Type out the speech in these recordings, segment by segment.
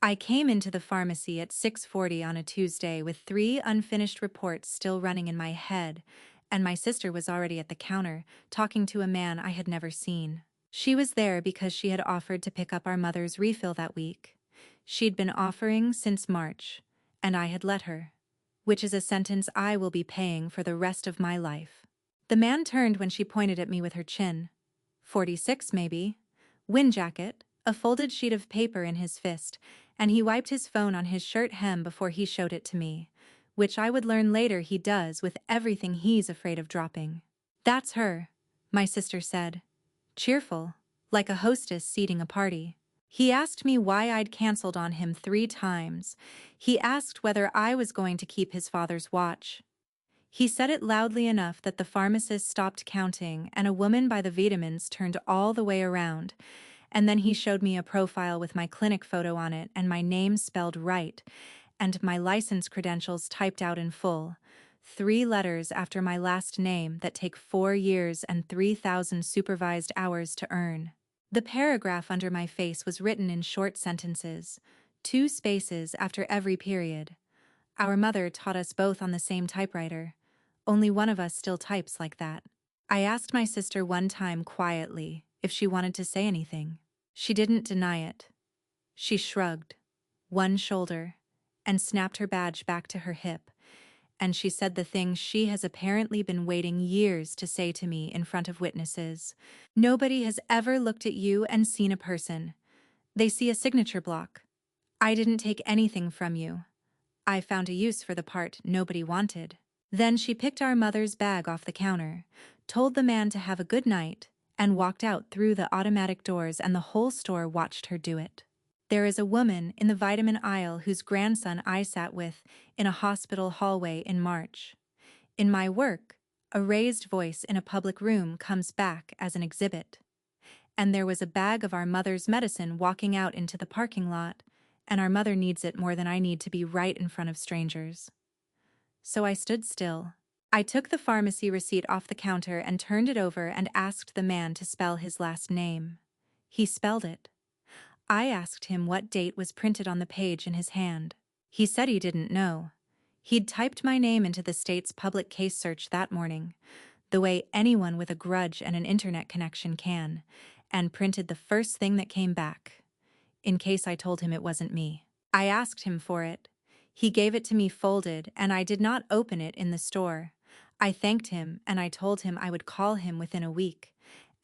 I came into the pharmacy at 6:40 on a Tuesday with 3 unfinished reports still running in my head, and my sister was already at the counter, talking to a man I had never seen. She was there because she had offered to pick up our mother's refill that week. She'd been offering since March, and I had let her. Which is a sentence I will be paying for the rest of my life. The man turned when she pointed at me with her chin. 46 maybe. Wind jacket, a folded sheet of paper in his fist, and he wiped his phone on his shirt hem before he showed it to me, which I would learn later he does with everything he's afraid of dropping. That's her, my sister said. Cheerful, like a hostess seating a party. He asked me why I'd canceled on him 3 times. He asked whether I was going to keep his father's watch. He said it loudly enough that the pharmacist stopped counting and a woman by the vitamins turned all the way around, and then he showed me a profile with my clinic photo on it and my name spelled right, and my license credentials typed out in full, 3 letters after my last name that take 4 years and 3,000 supervised hours to earn. The paragraph under my face was written in short sentences, 2 spaces after every period. Our mother taught us both on the same typewriter. Only one of us still types like that. I asked my sister one time quietly if she wanted to say anything. She didn't deny it. She shrugged, one shoulder, and snapped her badge back to her hip, and she said the thing she has apparently been waiting years to say to me in front of witnesses. Nobody has ever looked at you and seen a person. They see a signature block. I didn't take anything from you. I found a use for the part nobody wanted. Then she picked our mother's bag off the counter, told the man to have a good night, and walked out through the automatic doors, and the whole store watched her do it. There is a woman in the vitamin aisle whose grandson I sat with in a hospital hallway in March. In my work, a raised voice in a public room comes back as an exhibit. And there was a bag of our mother's medicine walking out into the parking lot, and our mother needs it more than I need to be right in front of strangers. So I stood still. I took the pharmacy receipt off the counter and turned it over and asked the man to spell his last name. He spelled it. I asked him what date was printed on the page in his hand. He said he didn't know. He'd typed my name into the state's public case search that morning, the way anyone with a grudge and an internet connection can, and printed the first thing that came back, in case I told him it wasn't me. I asked him for it. He gave it to me folded, and I did not open it in the store. I thanked him, and I told him I would call him within a week,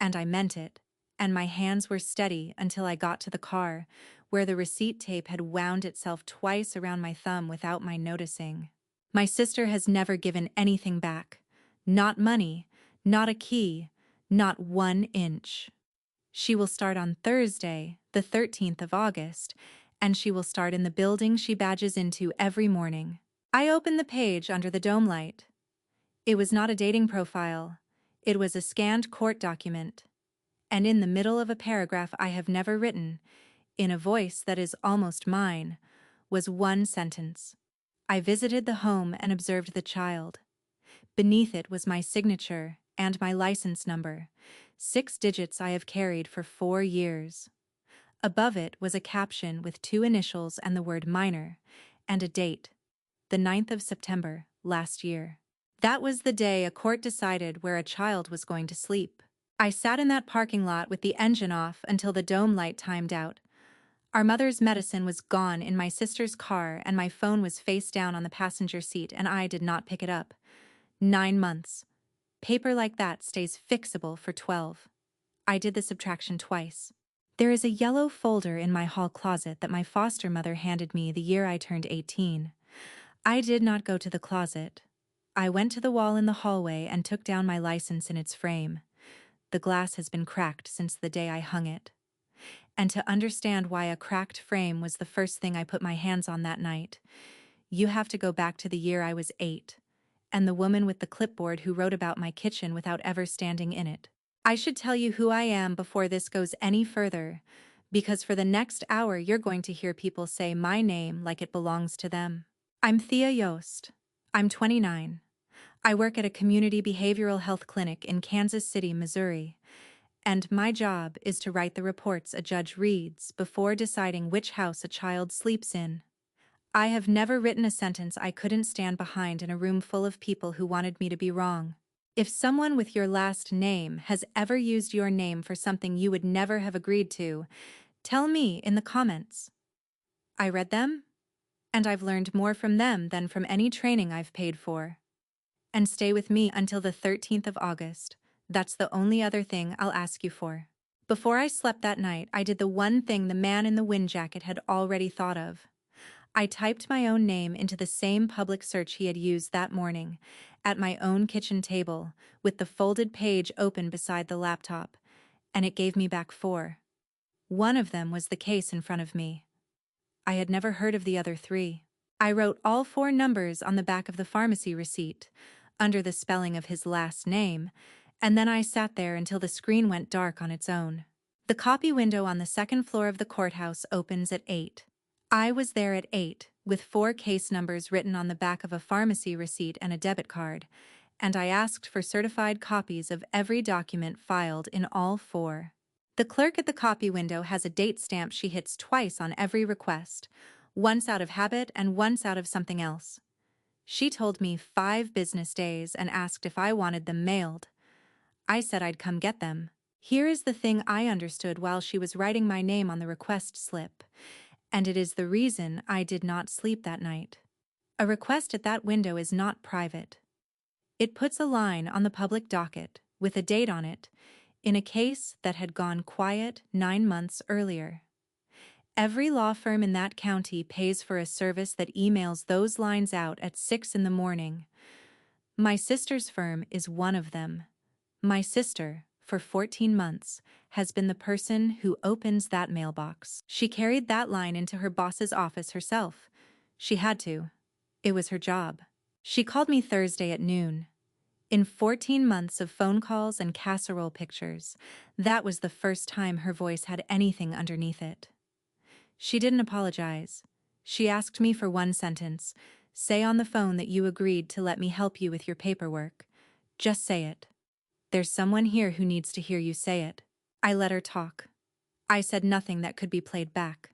and I meant it, and my hands were steady until I got to the car, where the receipt tape had wound itself twice around my thumb without my noticing. My sister has never given anything back. Not money, not a key, not 1 inch. She will start on Thursday, the 13th of August, and she will start in the building she badges into every morning. I opened the page under the dome light. It was not a dating profile. It was a scanned court document. And in the middle of a paragraph I have never written, in a voice that is almost mine, was one sentence. I visited the home and observed the child. Beneath it was my signature and my license number, 6 digits I have carried for 4 years. Above it was a caption with 2 initials and the word minor, and a date, the 9th of September, last year. That was the day a court decided where a child was going to sleep. I sat in that parking lot with the engine off until the dome light timed out. Our mother's medicine was gone in my sister's car, and my phone was face down on the passenger seat, and I did not pick it up. 9 months. Paper like that stays fixable for 12. I did the subtraction twice. There is a yellow folder in my hall closet that my foster mother handed me the year I turned 18. I did not go to the closet. I went to the wall in the hallway and took down my license in its frame. The glass has been cracked since the day I hung it. And to understand why a cracked frame was the first thing I put my hands on that night, you have to go back to the year I was 8, and the woman with the clipboard who wrote about my kitchen without ever standing in it. I should tell you who I am before this goes any further, because for the next hour you're going to hear people say my name like it belongs to them. I'm Thea Yost. I'm 29. I work at a community behavioral health clinic in Kansas City, Missouri, And my job is to write the reports a judge reads before deciding which house a child sleeps in. I have never written a sentence I couldn't stand behind in a room full of people who wanted me to be wrong. If someone with your last name has ever used your name for something you would never have agreed to, tell me in the comments. I read them, and I've learned more from them than from any training I've paid for. And stay with me until the 13th of August. That's the only other thing I'll ask you for. Before I slept that night, I did the one thing the man in the wind jacket had already thought of. I typed my own name into the same public search he had used that morning, at my own kitchen table, with the folded page open beside the laptop, and it gave me back 4. One of them was the case in front of me. I had never heard of the other 3. I wrote all 4 numbers on the back of the pharmacy receipt, under the spelling of his last name, and then I sat there until the screen went dark on its own. The copy window on the second floor of the courthouse opens at 8. I was there at 8, with 4 case numbers written on the back of a pharmacy receipt and a debit card, and I asked for certified copies of every document filed in all 4. The clerk at the copy window has a date stamp she hits twice on every request, once out of habit and once out of something else. She told me 5 business days and asked if I wanted them mailed. I said I'd come get them. Here is the thing I understood while she was writing my name on the request slip, and it is the reason I did not sleep that night. A request at that window is not private. It puts a line on the public docket, with a date on it, in a case that had gone quiet 9 months earlier. Every law firm in that county pays for a service that emails those lines out at 6 in the morning. My sister's firm is one of them. My sister, for 14 months, has been the person who opens that mailbox. She carried that line into her boss's office herself. She had to. It was her job. She called me Thursday at noon. In 14 months of phone calls and casserole pictures, that was the first time her voice had anything underneath it. She didn't apologize. She asked me for one sentence. Say on the phone that you agreed to let me help you with your paperwork. Just say it. There's someone here who needs to hear you say it. I let her talk. I said nothing that could be played back.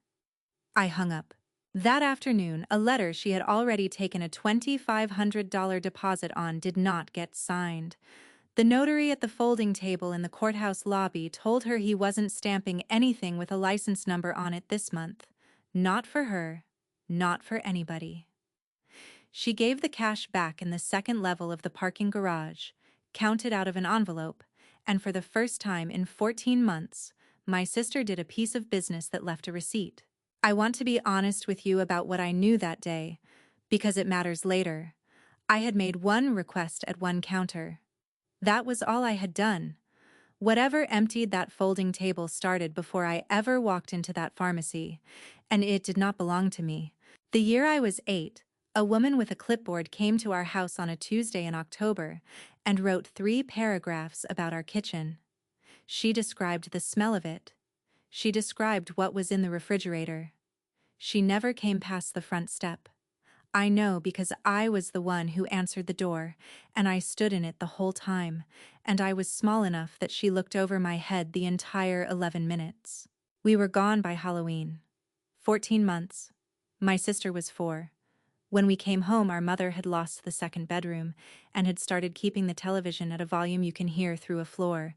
I hung up. That afternoon, a letter she had already taken a $2,500 deposit on did not get signed. The notary at the folding table in the courthouse lobby told her he wasn't stamping anything with a license number on it this month. Not for her. Not for anybody. She gave the cash back in the second level of the parking garage, counted out of an envelope, and for the first time in 14 months, my sister did a piece of business that left a receipt. I want to be honest with you about what I knew that day, because it matters later. I had made one request at one counter. That was all I had done. Whatever emptied that folding table started before I ever walked into that pharmacy, and it did not belong to me. The year I was 8, a woman with a clipboard came to our house on a Tuesday in October and wrote 3 paragraphs about our kitchen. She described the smell of it. She described what was in the refrigerator. She never came past the front step. I know because I was the one who answered the door, and I stood in it the whole time, and I was small enough that she looked over my head the entire 11 minutes. We were gone by Halloween. 14 months. My sister was 4. When we came home, our mother had lost the second bedroom and had started keeping the television at a volume you can hear through a floor,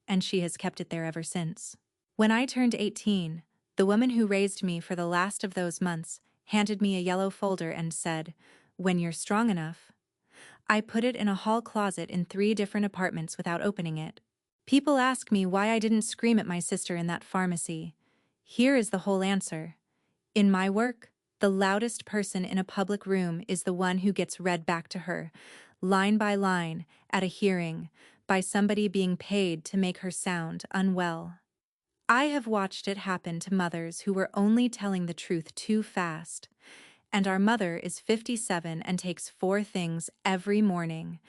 and she has kept it there ever since. When I turned 18, the woman who raised me for the last of those months handed me a yellow folder and said, "When you're strong enough." I put it in a hall closet in 3 different apartments without opening it. People ask me why I didn't scream at my sister in that pharmacy. Here is the whole answer. In my work, the loudest person in a public room is the one who gets read back to her, line by line, at a hearing, by somebody being paid to make her sound unwell. I have watched it happen to mothers who were only telling the truth too fast. And our mother is 57 and takes 4 things every morning,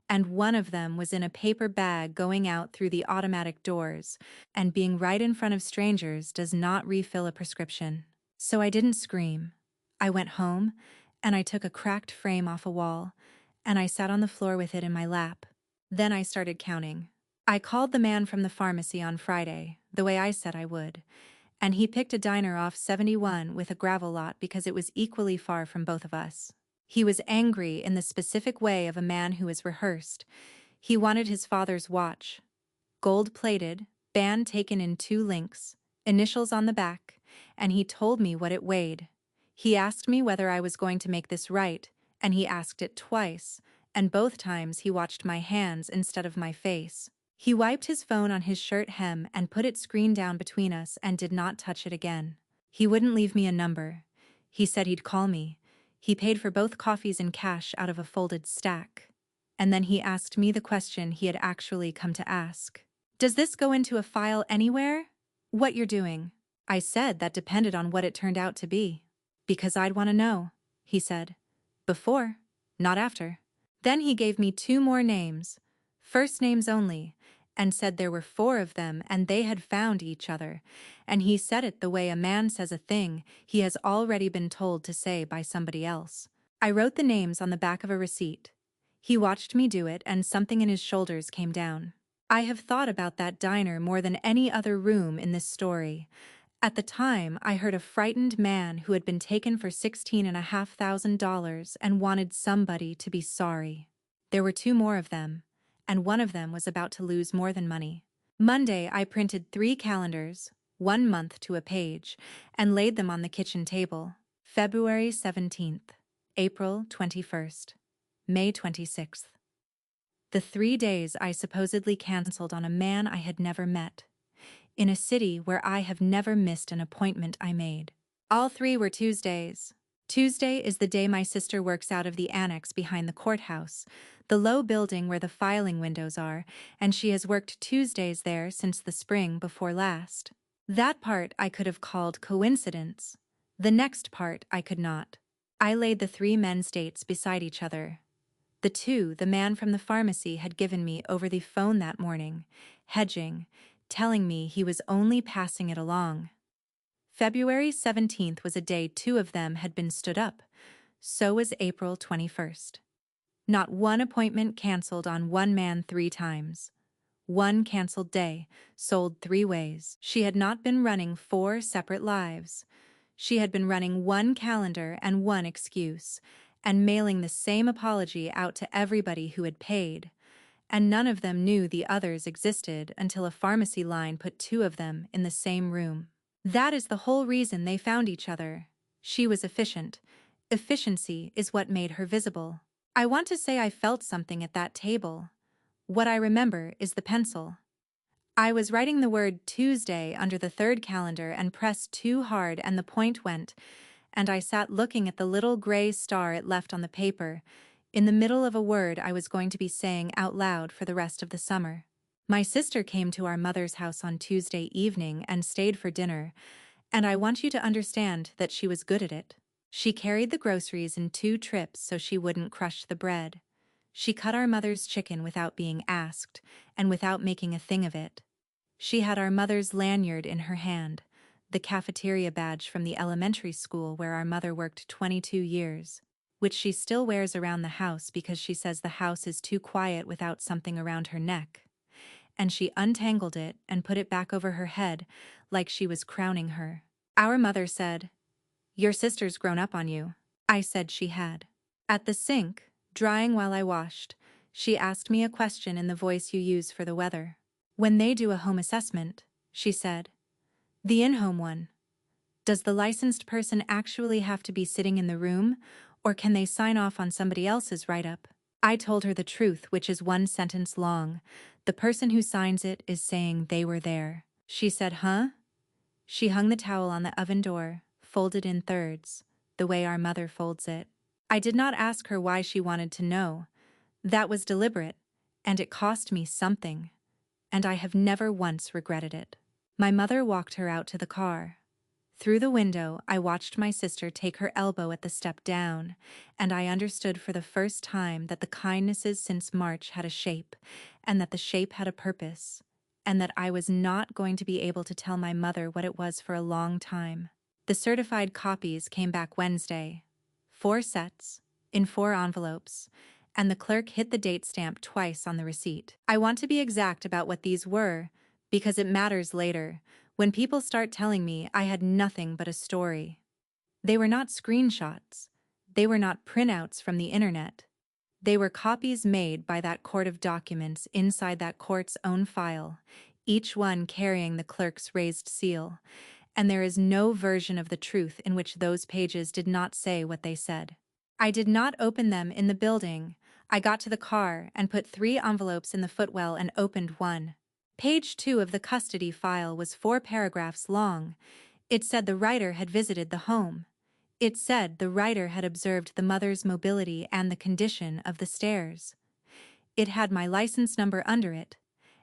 and one of them was in a paper bag going out through the automatic doors, and being right in front of strangers does not refill a prescription. So I didn't scream. I went home, and I took a cracked frame off a wall, and I sat on the floor with it in my lap. Then I started counting. I called the man from the pharmacy on Friday, the way I said I would, and he picked a diner off 71 with a gravel lot because it was equally far from both of us. He was angry in the specific way of a man who is rehearsed. He wanted his father's watch. Gold-plated, band taken in 2 links, initials on the back, and he told me what it weighed. He asked me whether I was going to make this right, and he asked it twice, and both times he watched my hands instead of my face. He wiped his phone on his shirt hem and put it screen down between us and did not touch it again. He wouldn't leave me a number. He said he'd call me. He paid for both coffees in cash out of a folded stack. And then he asked me the question he had actually come to ask. Does this go into a file anywhere? What you're doing? I said that depended on what it turned out to be. Because I'd want to know, he said. Before, not after. Then he gave me 2 more names, first names only, and said there were 4 of them and they had found each other, and he said it the way a man says a thing he has already been told to say by somebody else. I wrote the names on the back of a receipt. He watched me do it and something in his shoulders came down. I have thought about that diner more than any other room in this story. At the time, I heard a frightened man who had been taken for $16,500 and wanted somebody to be sorry. There were 2 more of them, and one of them was about to lose more than money. Monday, I printed 3 calendars, 1 month to a page, and laid them on the kitchen table. February 17th, April 21st, May 26th. The 3 days I supposedly canceled on a man I had never met, in a city where I have never missed an appointment I made. All 3 were Tuesdays. Tuesday is the day my sister works out of the annex behind the courthouse, the low building where the filing windows are, and she has worked Tuesdays there since the spring before last. That part I could have called coincidence. The next part I could not. I laid the 3 men's dates beside each other. The 2 the man from the pharmacy had given me over the phone that morning, hedging, telling me he was only passing it along. February 17th was a day 2 of them had been stood up. So was April 21st. Not one appointment canceled on one man 3 times. One canceled day, sold 3 ways. She had not been running 4 separate lives. She had been running 1 calendar and 1 excuse, and mailing the same apology out to everybody who had paid. And none of them knew the others existed until a pharmacy line put 2 of them in the same room. That is the whole reason they found each other. She was efficient. Efficiency is what made her visible. I want to say I felt something at that table. What I remember is the pencil. I was writing the word Tuesday under the 3rd calendar and pressed too hard and the point went, and I sat looking at the little gray star it left on the paper, in the middle of a word I was going to be saying out loud for the rest of the summer. My sister came to our mother's house on Tuesday evening and stayed for dinner, and I want you to understand that she was good at it. She carried the groceries in 2 trips so she wouldn't crush the bread. She cut our mother's chicken without being asked, and without making a thing of it. She had our mother's lanyard in her hand, the cafeteria badge from the elementary school where our mother worked 22 years, which she still wears around the house because she says the house is too quiet without something around her neck. And she untangled it and put it back over her head like she was crowning her. Our mother said, "Your sister's grown up on you." I said she had. At the sink, drying while I washed, she asked me a question in the voice you use for the weather. "When they do a home assessment," she said, "the in-home one, does the licensed person actually have to be sitting in the room, or can they sign off on somebody else's write-up?" I told her the truth, which is 1 sentence long. The person who signs it is saying they were there. She said, "Huh?" She hung the towel on the oven door, folded in thirds, the way our mother folds it. I did not ask her why she wanted to know. That was deliberate, and it cost me something, and I have never once regretted it. My mother walked her out to the car. Through the window, I watched my sister take her elbow at the step down, and I understood for the first time that the kindnesses since March had a shape, and that the shape had a purpose, and that I was not going to be able to tell my mother what it was for a long time. The certified copies came back Wednesday. 4 sets, in 4 envelopes, and the clerk hit the date stamp twice on the receipt. I want to be exact about what these were, because it matters later, when people start telling me I had nothing but a story. They were not screenshots. They were not printouts from the internet. They were copies made by that court of documents inside that court's own file, each one carrying the clerk's raised seal, and there is no version of the truth in which those pages did not say what they said. I did not open them in the building. I got to the car and put 3 envelopes in the footwell and opened one. Page 2 of the custody file was 4 paragraphs long. It said the writer had visited the home. It said the writer had observed the mother's mobility and the condition of the stairs. It had my license number under it,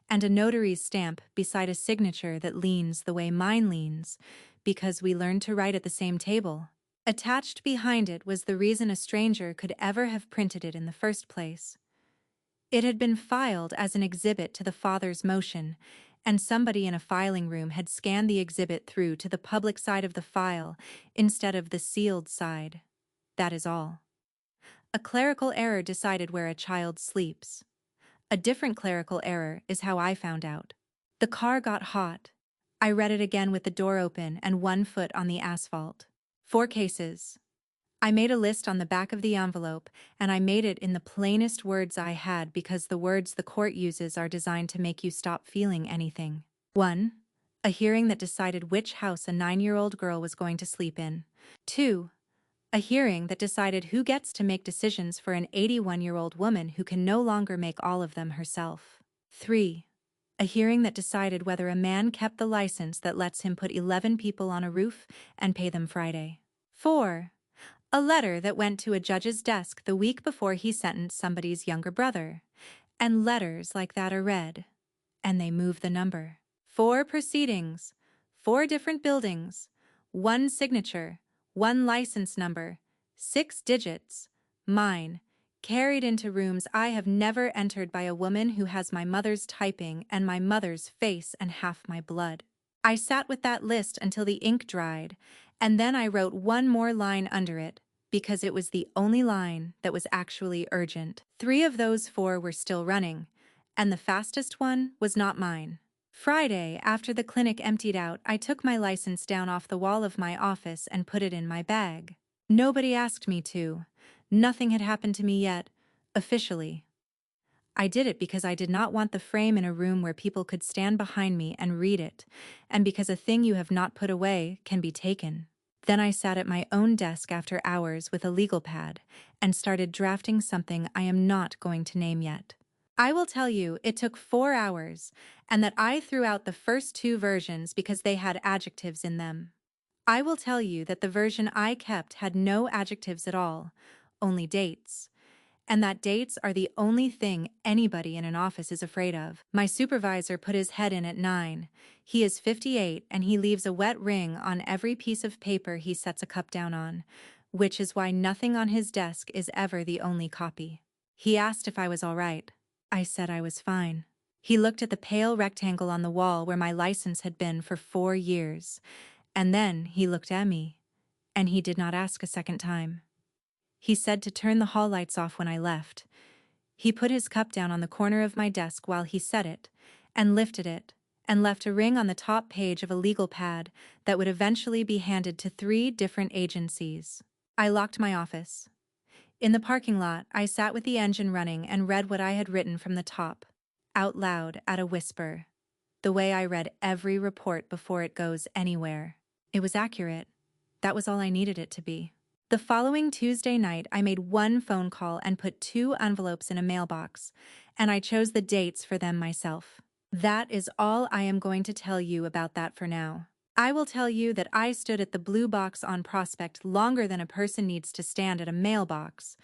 and a notary's stamp beside a signature that leans the way mine leans, because we learned to write at the same table. Attached behind it was the reason a stranger could ever have printed it in the first place. It had been filed as an exhibit to the father's motion, and somebody in a filing room had scanned the exhibit through to the public side of the file instead of the sealed side. That is all. A clerical error decided where a child sleeps. A different clerical error is how I found out. The car got hot. I read it again with the door open and one foot on the asphalt. 4 cases. I made a list on the back of the envelope, and I made it in the plainest words I had because the words the court uses are designed to make you stop feeling anything. 1. A hearing that decided which house a 9-year-old girl was going to sleep in. 2. A hearing that decided who gets to make decisions for an 81-year-old woman who can no longer make all of them herself. 3. A hearing that decided whether a man kept the license that lets him put 11 people on a roof and pay them Friday. 4. A letter that went to a judge's desk the week before he sentenced somebody's younger brother. And letters like that are read, and they move the number. 4 proceedings, 4 different buildings, 1 signature, 1 license number, 6 digits, mine, carried into rooms I have never entered by a woman who has my mother's typing and my mother's face and half my blood. I sat with that list until the ink dried, and then I wrote 1 more line under it, because it was the only line that was actually urgent. 3 of those 4 were still running, and the fastest one was not mine. Friday, after the clinic emptied out, I took my license down off the wall of my office and put it in my bag. Nobody asked me to. Nothing had happened to me yet, officially. I did it because I did not want the frame in a room where people could stand behind me and read it, and because a thing you have not put away can be taken. Then I sat at my own desk after hours with a legal pad and started drafting something I am not going to name yet. I will tell you it took 4 hours, and that I threw out the first 2 versions because they had adjectives in them. I will tell you that the version I kept had no adjectives at all, only dates. And that dates are the only thing anybody in an office is afraid of. My supervisor put his head in at 9. He is 58 and he leaves a wet ring on every piece of paper he sets a cup down on, which is why nothing on his desk is ever the only copy. He asked if I was all right. I said I was fine. He looked at the pale rectangle on the wall where my license had been for 4 years, and then he looked at me, and he did not ask a second time. He said to turn the hall lights off when I left. He put his cup down on the corner of my desk while he said it, and lifted it, and left a ring on the top page of a legal pad that would eventually be handed to 3 different agencies. I locked my office. In the parking lot, I sat with the engine running and read what I had written from the top, out loud at a whisper, the way I read every report before it goes anywhere. It was accurate. That was all I needed it to be. The following Tuesday night, I made 1 phone call and put 2 envelopes in a mailbox, and I chose the dates for them myself. That is all I am going to tell you about that for now. I will tell you that I stood at the blue box on Prospect longer than a person needs to stand at a mailbox.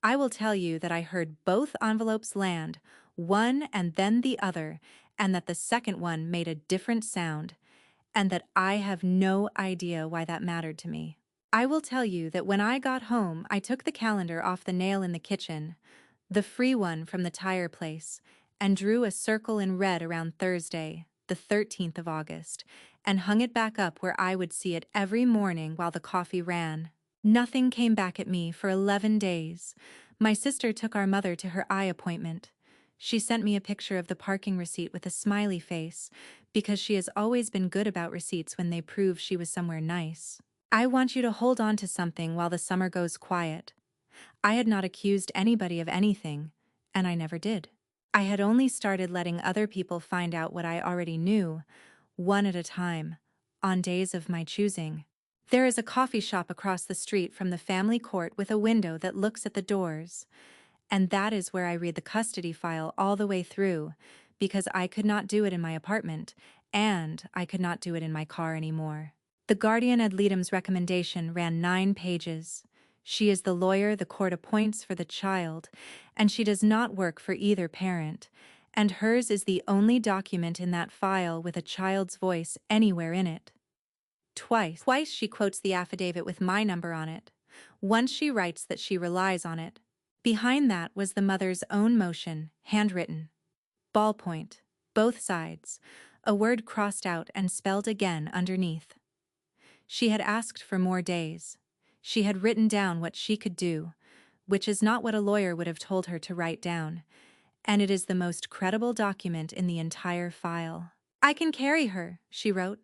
I will tell you that I heard both envelopes land, one and then the other, and that the second one made a different sound, and that I have no idea why that mattered to me. I will tell you that when I got home, I took the calendar off the nail in the kitchen, the free one from the tire place, and drew a circle in red around Thursday, the 13th of August, and hung it back up where I would see it every morning while the coffee ran. Nothing came back at me for 11 days, My sister took our mother to her eye appointment. She sent me a picture of the parking receipt with a smiley face, because she has always been good about receipts when they prove she was somewhere nice. I want you to hold on to something while the summer goes quiet. I had not accused anybody of anything, and I never did. I had only started letting other people find out what I already knew, one at a time, on days of my choosing. There is a coffee shop across the street from the family court with a window that looks at the doors, and that is where I read the custody file all the way through, because I could not do it in my apartment, and I could not do it in my car anymore. The guardian ad litem's recommendation ran 9 pages. She is the lawyer the court appoints for the child, and she does not work for either parent, and hers is the only document in that file with a child's voice anywhere in it. Twice she quotes the affidavit with my number on it. Once she writes that she relies on it. Behind that was the mother's own motion, handwritten. Ballpoint, both sides, a word crossed out and spelled again underneath. She had asked for more days. She had written down what she could do, which is not what a lawyer would have told her to write down, and it is the most credible document in the entire file. I can carry her, she wrote.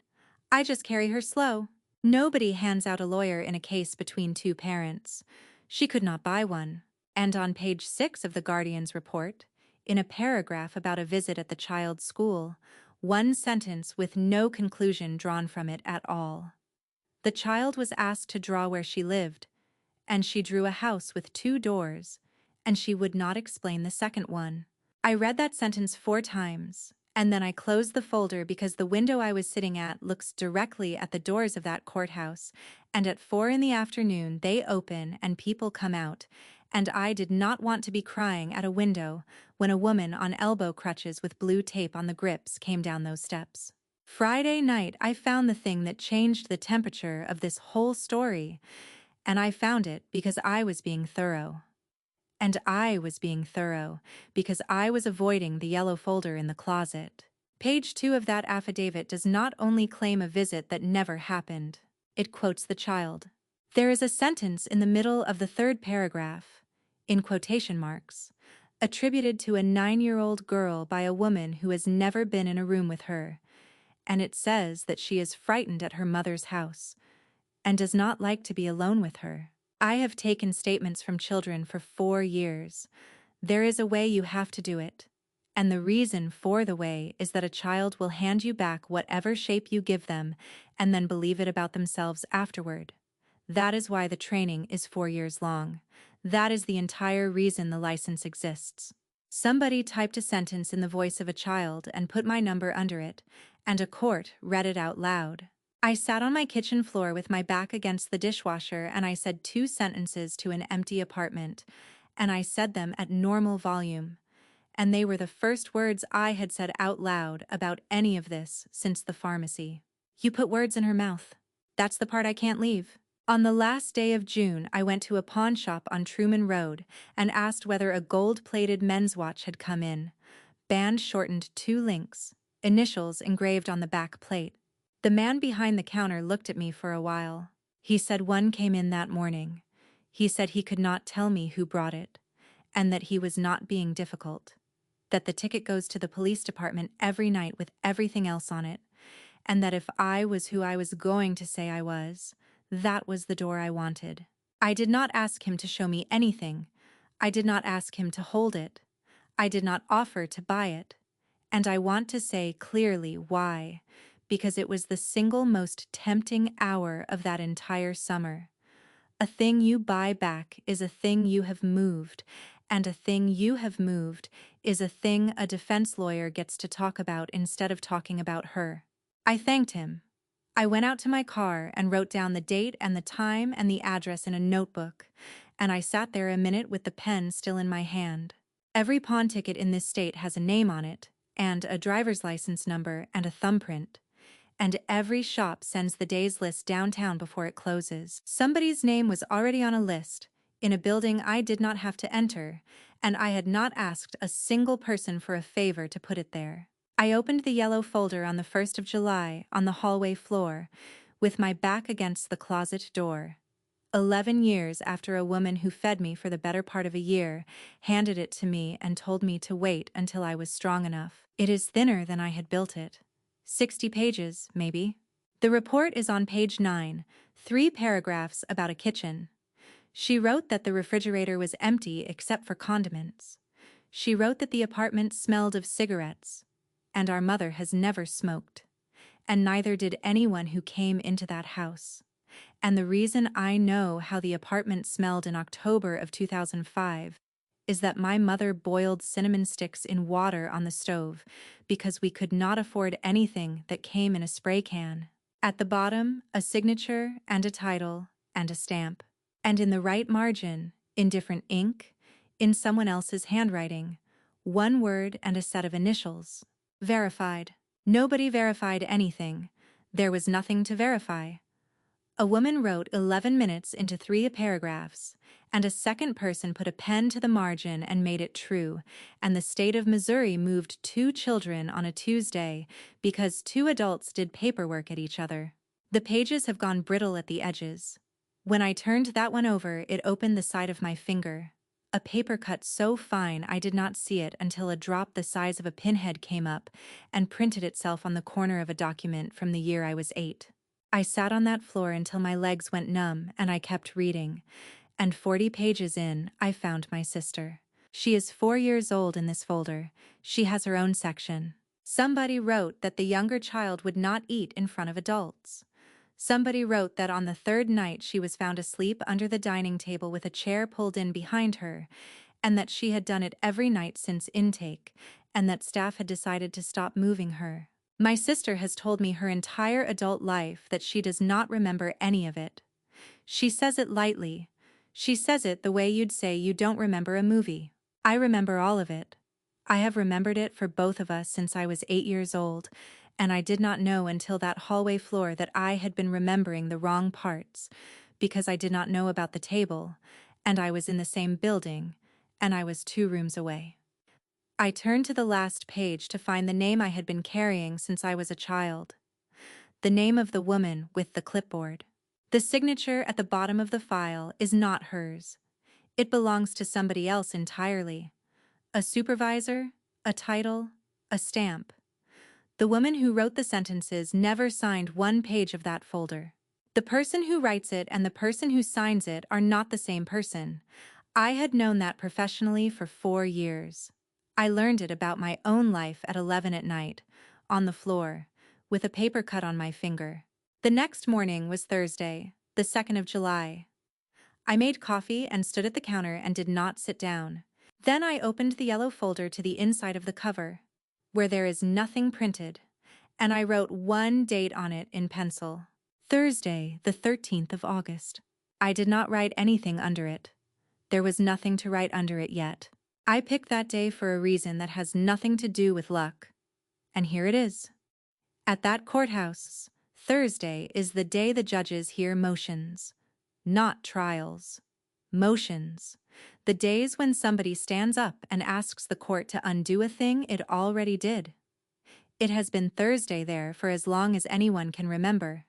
I just carry her slow. Nobody hands out a lawyer in a case between 2 parents. She could not buy one. And on page 6 of the guardian's report, in a paragraph about a visit at the child's school, one sentence with no conclusion drawn from it at all. The child was asked to draw where she lived, and she drew a house with 2 doors, and she would not explain the second one. I read that sentence 4 times, and then I closed the folder because the window I was sitting at looks directly at the doors of that courthouse, and at 4 in the afternoon they open and people come out, and I did not want to be crying at a window when a woman on elbow crutches with blue tape on the grips came down those steps. Friday night I found the thing that changed the temperature of this whole story, and I found it because I was being thorough. And I was being thorough because I was avoiding the yellow folder in the closet. Page 2 of that affidavit does not only claim a visit that never happened. It quotes the child. There is a sentence in the middle of the 3rd paragraph, in quotation marks, attributed to a 9-year-old girl by a woman who has never been in a room with her, and it says that she is frightened at her mother's house and does not like to be alone with her. I have taken statements from children for 4 years. There is a way you have to do it. And the reason for the way is that a child will hand you back whatever shape you give them and then believe it about themselves afterward. That is why the training is 4 years long. That is the entire reason the license exists. Somebody typed a sentence in the voice of a child and put my number under it, and a court read it out loud. I sat on my kitchen floor with my back against the dishwasher and I said 2 sentences to an empty apartment, and I said them at normal volume. And they were the first words I had said out loud about any of this since the pharmacy. You put words in her mouth. That's the part I can't leave. On the last day of June, I went to a pawn shop on Truman Road and asked whether a gold-plated men's watch had come in. Band shortened 2 links, initials engraved on the back plate. The man behind the counter looked at me for a while. He said one came in that morning. He said he could not tell me who brought it, and that he was not being difficult. That the ticket goes to the police department every night with everything else on it, and that if I was who I was going to say I was, that was the door I wanted. I did not ask him to show me anything. I did not ask him to hold it. I did not offer to buy it. And I want to say clearly why. Because it was the single most tempting hour of that entire summer. A thing you buy back is a thing you have moved, and a thing you have moved is a thing a defense lawyer gets to talk about instead of talking about her. I thanked him. I went out to my car and wrote down the date and the time and the address in a notebook, and I sat there a minute with the pen still in my hand. Every pawn ticket in this state has a name on it, and a driver's license number and a thumbprint. And every shop sends the day's list downtown before it closes. Somebody's name was already on a list, in a building I did not have to enter, and I had not asked a single person for a favor to put it there. I opened the yellow folder on the 1st of July on the hallway floor, with my back against the closet door. 11 years after a woman who fed me for the better part of a year handed it to me and told me to wait until I was strong enough. It is thinner than I had built it. 60 pages, maybe. The report is on page 9, 3 paragraphs about a kitchen. She wrote that the refrigerator was empty except for condiments. She wrote that the apartment smelled of cigarettes, and our mother has never smoked, and neither did anyone who came into that house. And the reason I know how the apartment smelled in October of 2005 is that my mother boiled cinnamon sticks in water on the stove because we could not afford anything that came in a spray can. At the bottom, a signature and a title and a stamp. And in the right margin, in different ink, in someone else's handwriting, one word and a set of initials. Verified. Nobody verified anything. There was nothing to verify. A woman wrote 11 minutes into 3 paragraphs, and a second person put a pen to the margin and made it true, and the state of Missouri moved 2 children on a Tuesday because 2 adults did paperwork at each other. The pages have gone brittle at the edges. When I turned that one over, it opened the side of my finger. A paper cut so fine I did not see it until a drop the size of a pinhead came up and printed itself on the corner of a document from the year I was 8. I sat on that floor until my legs went numb and I kept reading, and 40 pages in, I found my sister. She is 4 years old in this folder. She has her own section. Somebody wrote that the younger child would not eat in front of adults. Somebody wrote that on the 3rd night she was found asleep under the dining table with a chair pulled in behind her, and that she had done it every night since intake, and that staff had decided to stop moving her. My sister has told me her entire adult life that she does not remember any of it. She says it lightly. She says it the way you'd say you don't remember a movie. I remember all of it. I have remembered it for both of us since I was 8 years old, and I did not know until that hallway floor that I had been remembering the wrong parts, because I did not know about the table, and I was in the same building, and I was 2 rooms away. I turned to the last page to find the name I had been carrying since I was a child. The name of the woman with the clipboard. The signature at the bottom of the file is not hers. It belongs to somebody else entirely. A supervisor, a title, a stamp. The woman who wrote the sentences never signed one page of that folder. The person who writes it and the person who signs it are not the same person. I had known that professionally for 4 years. I learned it about my own life at 11 at night, on the floor, with a paper cut on my finger. The next morning was Thursday, the 2nd of July. I made coffee and stood at the counter and did not sit down. Then I opened the yellow folder to the inside of the cover, where there is nothing printed, and I wrote one date on it in pencil. Thursday, the 13th of August. I did not write anything under it. There was nothing to write under it yet. I picked that day for a reason that has nothing to do with luck. And here it is. At that courthouse, Thursday is the day the judges hear motions. Not trials. Motions. The days when somebody stands up and asks the court to undo a thing it already did. It has been Thursday there for as long as anyone can remember.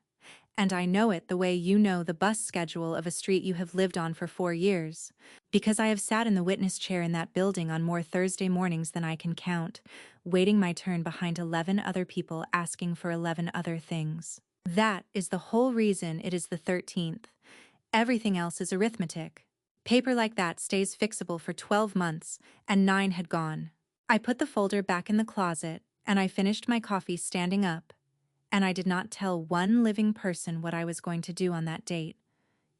And I know it the way you know the bus schedule of a street you have lived on for 4 years, because I have sat in the witness chair in that building on more Thursday mornings than I can count, waiting my turn behind 11 other people asking for 11 other things. That is the whole reason it is the 13th. Everything else is arithmetic. Paper like that stays fixable for 12 months, and 9 had gone. I put the folder back in the closet, and I finished my coffee standing up. And I did not tell one living person what I was going to do on that date,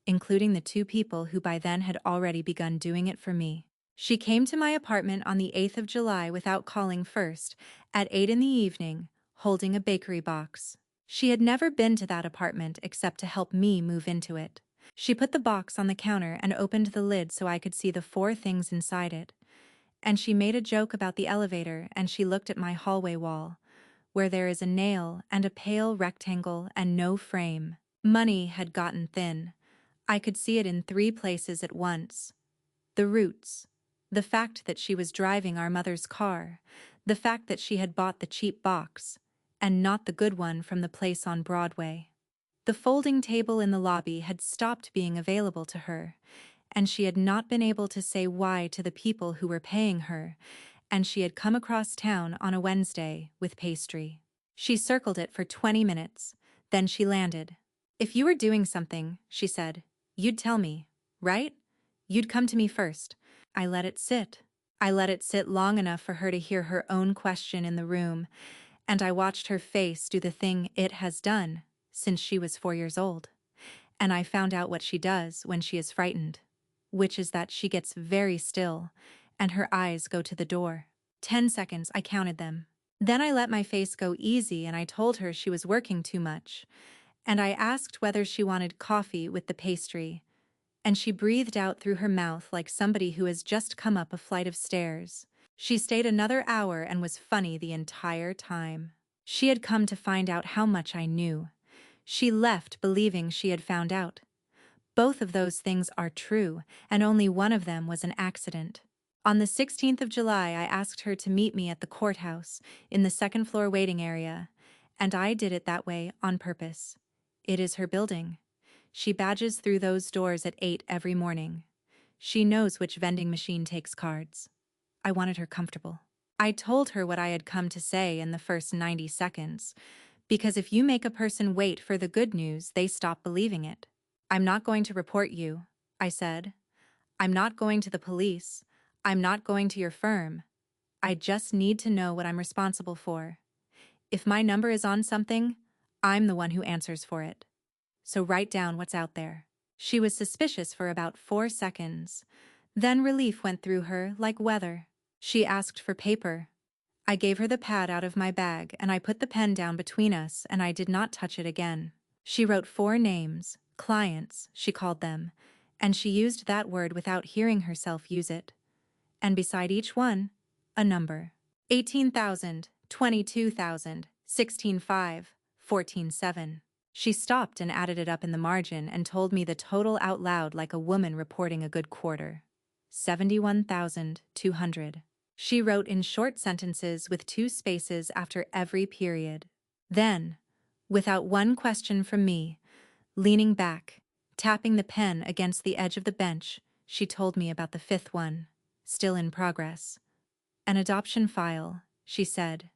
including the 2 people who by then had already begun doing it for me. She came to my apartment on the 8th of July without calling first, at 8 in the evening, holding a bakery box. She had never been to that apartment except to help me move into it. She put the box on the counter and opened the lid so I could see the 4 things inside it. And she made a joke about the elevator, and she looked at my hallway wall, where there is a nail and a pale rectangle and no frame. Money had gotten thin. I could see it in 3 places at once. The roots. The fact that she was driving our mother's car. The fact that she had bought the cheap box, and not the good one from the place on Broadway. The folding table in the lobby had stopped being available to her, and she had not been able to say why to the people who were paying her, and she had come across town on a Wednesday with pastry. She circled it for 20 minutes, then she landed. "If you were doing something," she said, "you'd tell me, right? You'd come to me first." I let it sit. I let it sit long enough for her to hear her own question in the room, and I watched her face do the thing it has done since she was 4 years old. And I found out what she does when she is frightened, which is that she gets very still, and her eyes go to the door. 10 seconds, I counted them. Then I let my face go easy and I told her she was working too much, and I asked whether she wanted coffee with the pastry, and she breathed out through her mouth like somebody who has just come up a flight of stairs. She stayed another hour and was funny the entire time. She had come to find out how much I knew. She left believing she had found out. Both of those things are true, and only one of them was an accident. On the 16th of July, I asked her to meet me at the courthouse in the second-floor waiting area, and I did it that way on purpose. It is her building. She badges through those doors at 8 every morning. She knows which vending machine takes cards. I wanted her comfortable. I told her what I had come to say in the first 90 seconds, because if you make a person wait for the good news, they stop believing it. "I'm not going to report you," I said. "I'm not going to the police. I'm not going to your firm. I just need to know what I'm responsible for. If my number is on something, I'm the one who answers for it. So write down what's out there." She was suspicious for about 4 seconds. Then relief went through her like weather. She asked for paper. I gave her the pad out of my bag and I put the pen down between us and I did not touch it again. She wrote 4 names, clients, she called them, and she used that word without hearing herself use it. And beside each one, a number. 18,000, 22,000, 16,500, 14,700. She stopped and added it up in the margin and told me the total out loud like a woman reporting a good quarter. 71,200. She wrote in short sentences with 2 spaces after every period. Then, without one question from me, leaning back, tapping the pen against the edge of the bench, she told me about the 5th one, still in progress. "An adoption file," she said,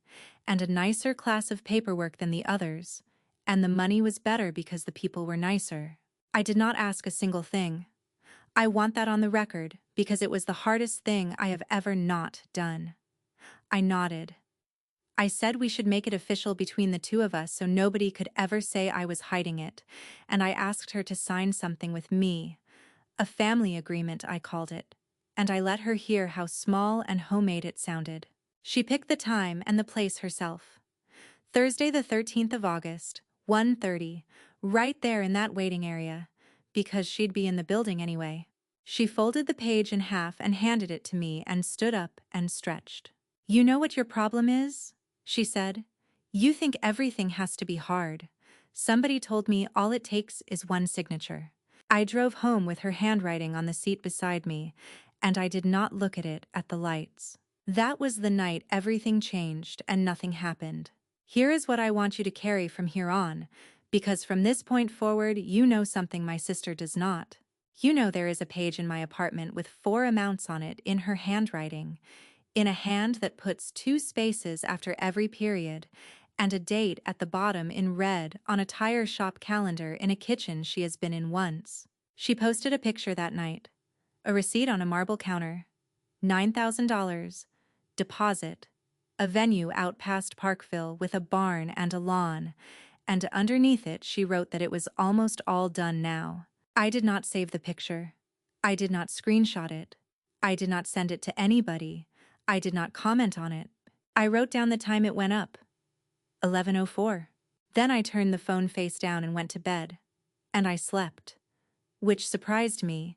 "and a nicer class of paperwork than the others, and the money was better because the people were nicer." I did not ask a single thing. I want that on the record because it was the hardest thing I have ever not done. I nodded. I said we should make it official between the two of us so nobody could ever say I was hiding it, and I asked her to sign something with me. A family agreement, I called it, and I let her hear how small and homemade it sounded. She picked the time and the place herself. Thursday the 13th of August, 1:30, right there in that waiting area, because she'd be in the building anyway. She folded the page in half and handed it to me and stood up and stretched. "You know what your problem is?" she said. "You think everything has to be hard. Somebody told me all it takes is one signature." I drove home with her handwriting on the seat beside me, and I did not look at it at the lights. That was the night everything changed and nothing happened. Here is what I want you to carry from here on, because from this point forward you know something my sister does not. You know there is a page in my apartment with 4 amounts on it in her handwriting, in a hand that puts 2 spaces after every period, and a date at the bottom in red on a tire shop calendar in a kitchen she has been in once. She posted a picture that night. A receipt on a marble counter. $9,000. Deposit. A venue out past Parkville with a barn and a lawn, and underneath it she wrote that it was almost all done now. I did not save the picture. I did not screenshot it. I did not send it to anybody. I did not comment on it. I wrote down the time it went up. 11:04. Then I turned the phone face down and went to bed. And I slept. Which surprised me,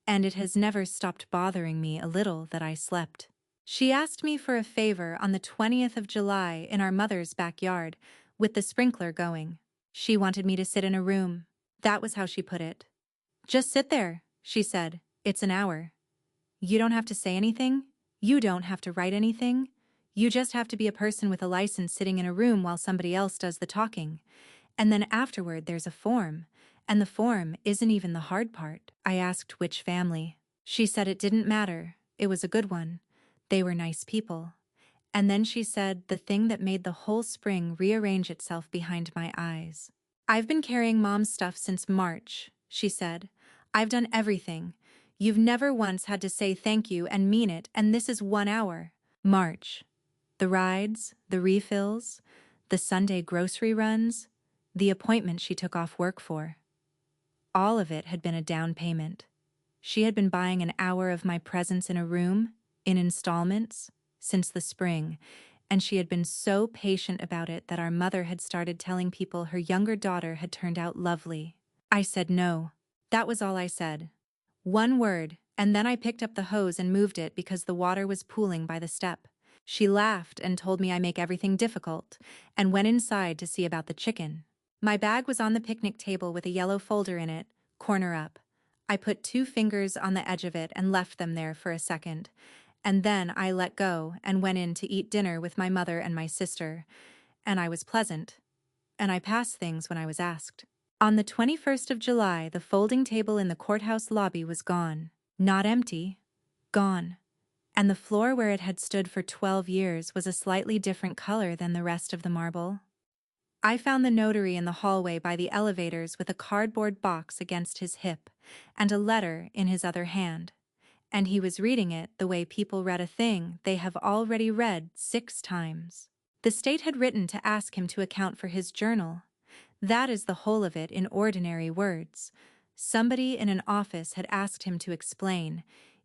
and it has never stopped bothering me a little that I slept. She asked me for a favor on the 20th of July in our mother's backyard, with the sprinkler going. She wanted me to sit in a room. That was how she put it. "Just sit there," she said. "It's an hour. You don't have to say anything. You don't have to write anything. You just have to be a person with a license sitting in a room while somebody else does the talking. And then afterward there's a form, and the form isn't even the hard part. I asked which family. She said it didn't matter, it was a good one. They were nice people. And then she said the thing that made the whole spring rearrange itself behind my eyes. I've been carrying Mom's stuff since March, she said. I've done everything. You've never once had to say thank you and mean it, and this is 1 hour. March. The rides, the refills, the Sunday grocery runs, the appointment she took off work for. All of it had been a down payment. She had been buying an hour of my presence in a room, in installments, since the spring, and she had been so patient about it that our mother had started telling people her younger daughter had turned out lovely. I said no. That was all I said. One word, and then I picked up the hose and moved it because the water was pooling by the step. She laughed and told me I make everything difficult, and went inside to see about the chicken. My bag was on the picnic table with a yellow folder in it, corner up. I put 2 fingers on the edge of it and left them there for a second, and then I let go and went in to eat dinner with my mother and my sister, and I was pleasant, and I passed things when I was asked. On the 21st of July, the folding table in the courthouse lobby was gone. Not empty, gone. And the floor where it had stood for 12 years was a slightly different color than the rest of the marble. I found the notary in the hallway by the elevators with a cardboard box against his hip and a letter in his other hand. And he was reading it the way people read a thing they have already read 6 times. The state had written to ask him to account for his journal. That is the whole of it in ordinary words. Somebody in an office had asked him to explain,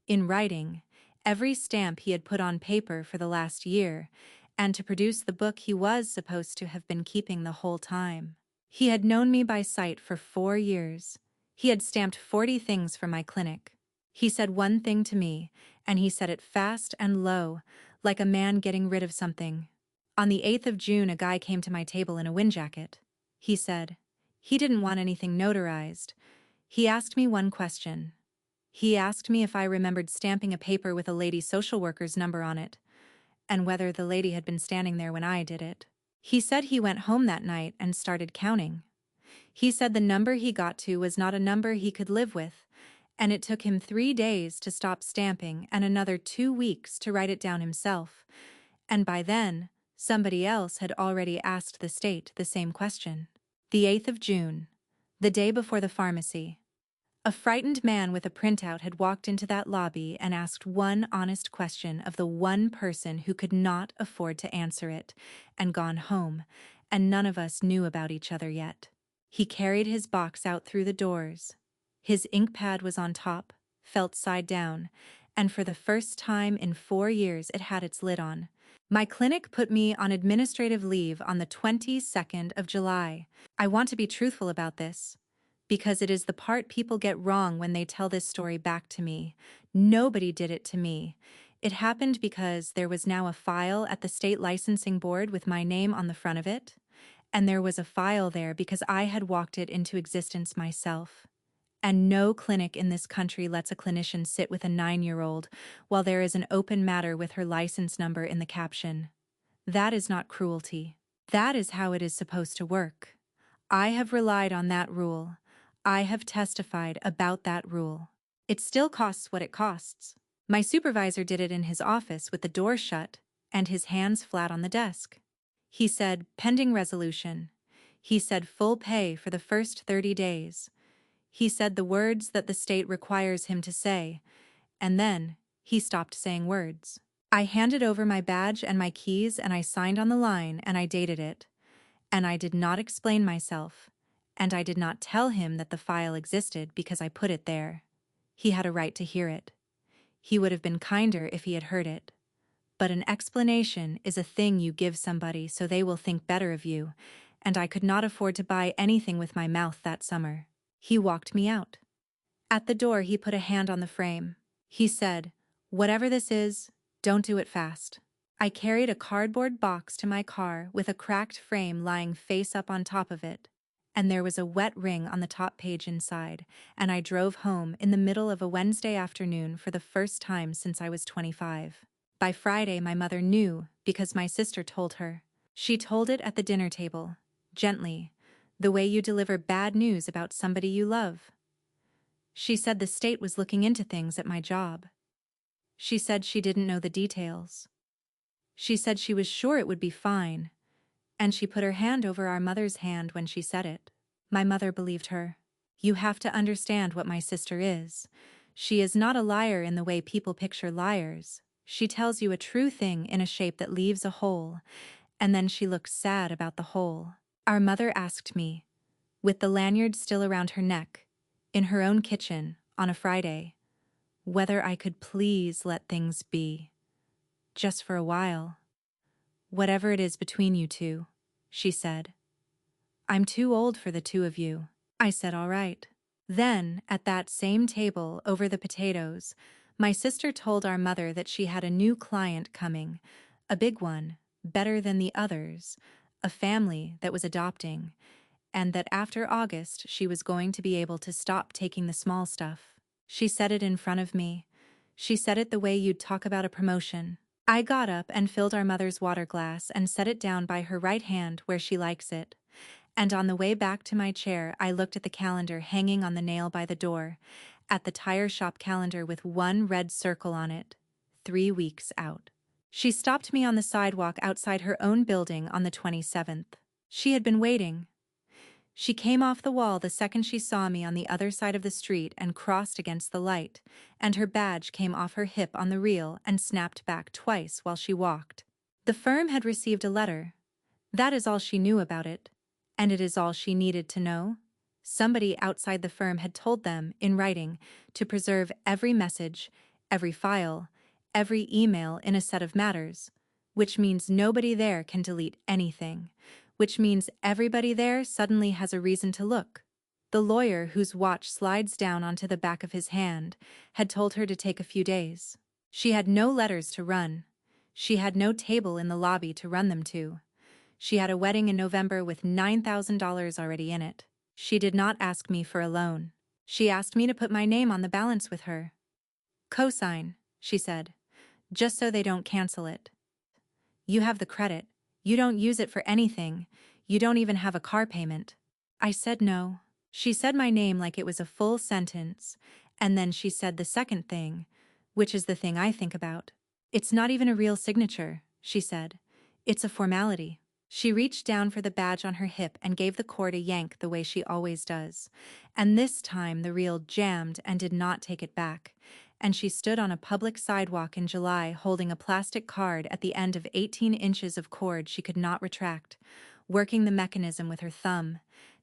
in writing, every stamp he had put on paper for the last year, and to produce the book he was supposed to have been keeping the whole time. He had known me by sight for 4 years. He had stamped 40 things for my clinic. He said one thing to me, and he said it fast and low, like a man getting rid of something. On the 8th of June, a guy came to my table in a windjacket. He said, he didn't want anything notarized. He asked me one question. He asked me if I remembered stamping a paper with a lady social worker's number on it, and whether the lady had been standing there when I did it. He said he went home that night and started counting. He said the number he got to was not a number he could live with, and it took him 3 days to stop stamping and another 2 weeks to write it down himself, and by then, somebody else had already asked the state the same question. The 8th of June, the day before the pharmacy. A frightened man with a printout had walked into that lobby and asked one honest question of the one person who could not afford to answer it, and gone home, and none of us knew about each other yet. He carried his box out through the doors. His ink pad was on top, felt side down, and for the first time in 4 years it had its lid on. My clinic put me on administrative leave on the 22nd of July. I want to be truthful about this, because it is the part people get wrong when they tell this story back to me. Nobody did it to me. It happened because there was now a file at the state licensing board with my name on the front of it, and there was a file there because I had walked it into existence myself. And no clinic in this country lets a clinician sit with a 9-year-old while there is an open matter with her license number in the caption. That is not cruelty. That is how it is supposed to work. I have relied on that rule. I have testified about that rule. It still costs what it costs. My supervisor did it in his office with the door shut and his hands flat on the desk. He said, pending resolution. He said full pay for the first 30 days. He said the words that the state requires him to say, and then he stopped saying words. I handed over my badge and my keys and I signed on the line and I dated it. And I did not explain myself, and I did not tell him that the file existed because I put it there. He had a right to hear it. He would have been kinder if he had heard it. But an explanation is a thing you give somebody so they will think better of you, and I could not afford to buy anything with my mouth that summer. He walked me out. At the door he put a hand on the frame. He said, whatever this is, don't do it fast. I carried a cardboard box to my car with a cracked frame lying face up on top of it, and there was a wet ring on the top page inside, and I drove home in the middle of a Wednesday afternoon for the first time since I was 25. By Friday my mother knew because my sister told her. She told it at the dinner table, gently, The way you deliver bad news about somebody you love. She said the state was looking into things at my job. She said she didn't know the details. She said she was sure it would be fine, and she put her hand over our mother's hand when she said it. My mother believed her. You have to understand what my sister is. She is not a liar in the way people picture liars. She tells you a true thing in a shape that leaves a hole, and then she looks sad about the hole. Our mother asked me, with the lanyard still around her neck, in her own kitchen, on a Friday, whether I could please let things be. Just for a while. Whatever it is between you two, she said. I'm too old for the two of you. I said all right. Then, at that same table over the potatoes, my sister told our mother that she had a new client coming, a big one, better than the others, a family that was adopting, and that after August she was going to be able to stop taking the small stuff. She said it in front of me. She said it the way you'd talk about a promotion. I got up and filled our mother's water glass and set it down by her right hand where she likes it. And on the way back to my chair, I looked at the calendar hanging on the nail by the door, at the tire shop calendar with one red circle on it, 3 weeks out. She stopped me on the sidewalk outside her own building on the 27th. She had been waiting. She came off the wall the second she saw me on the other side of the street and crossed against the light, and her badge came off her hip on the reel and snapped back twice while she walked. The firm had received a letter. That is all she knew about it. And it is all she needed to know. Somebody outside the firm had told them, in writing, to preserve every message, every file, every email in a set of matters, which means nobody there can delete anything, which means everybody there suddenly has a reason to look. The lawyer, whose watch slides down onto the back of his hand, had told her to take a few days. She had no letters to run. She had no table in the lobby to run them to. She had a wedding in November with $9,000 already in it. She did not ask me for a loan. She asked me to put my name on the balance with her. Cosign, she said, just so they don't cancel it. You have the credit. You don't use it for anything. You don't even have a car payment. I said no. She said my name like it was a full sentence, and then she said the second thing, which is the thing I think about. It's not even a real signature, she said. It's a formality. She reached down for the badge on her hip and gave the cord a yank the way she always does. And this time the reel jammed and did not take it back. And she stood on a public sidewalk in July holding a plastic card at the end of 18 inches of cord she could not retract, working the mechanism with her thumb,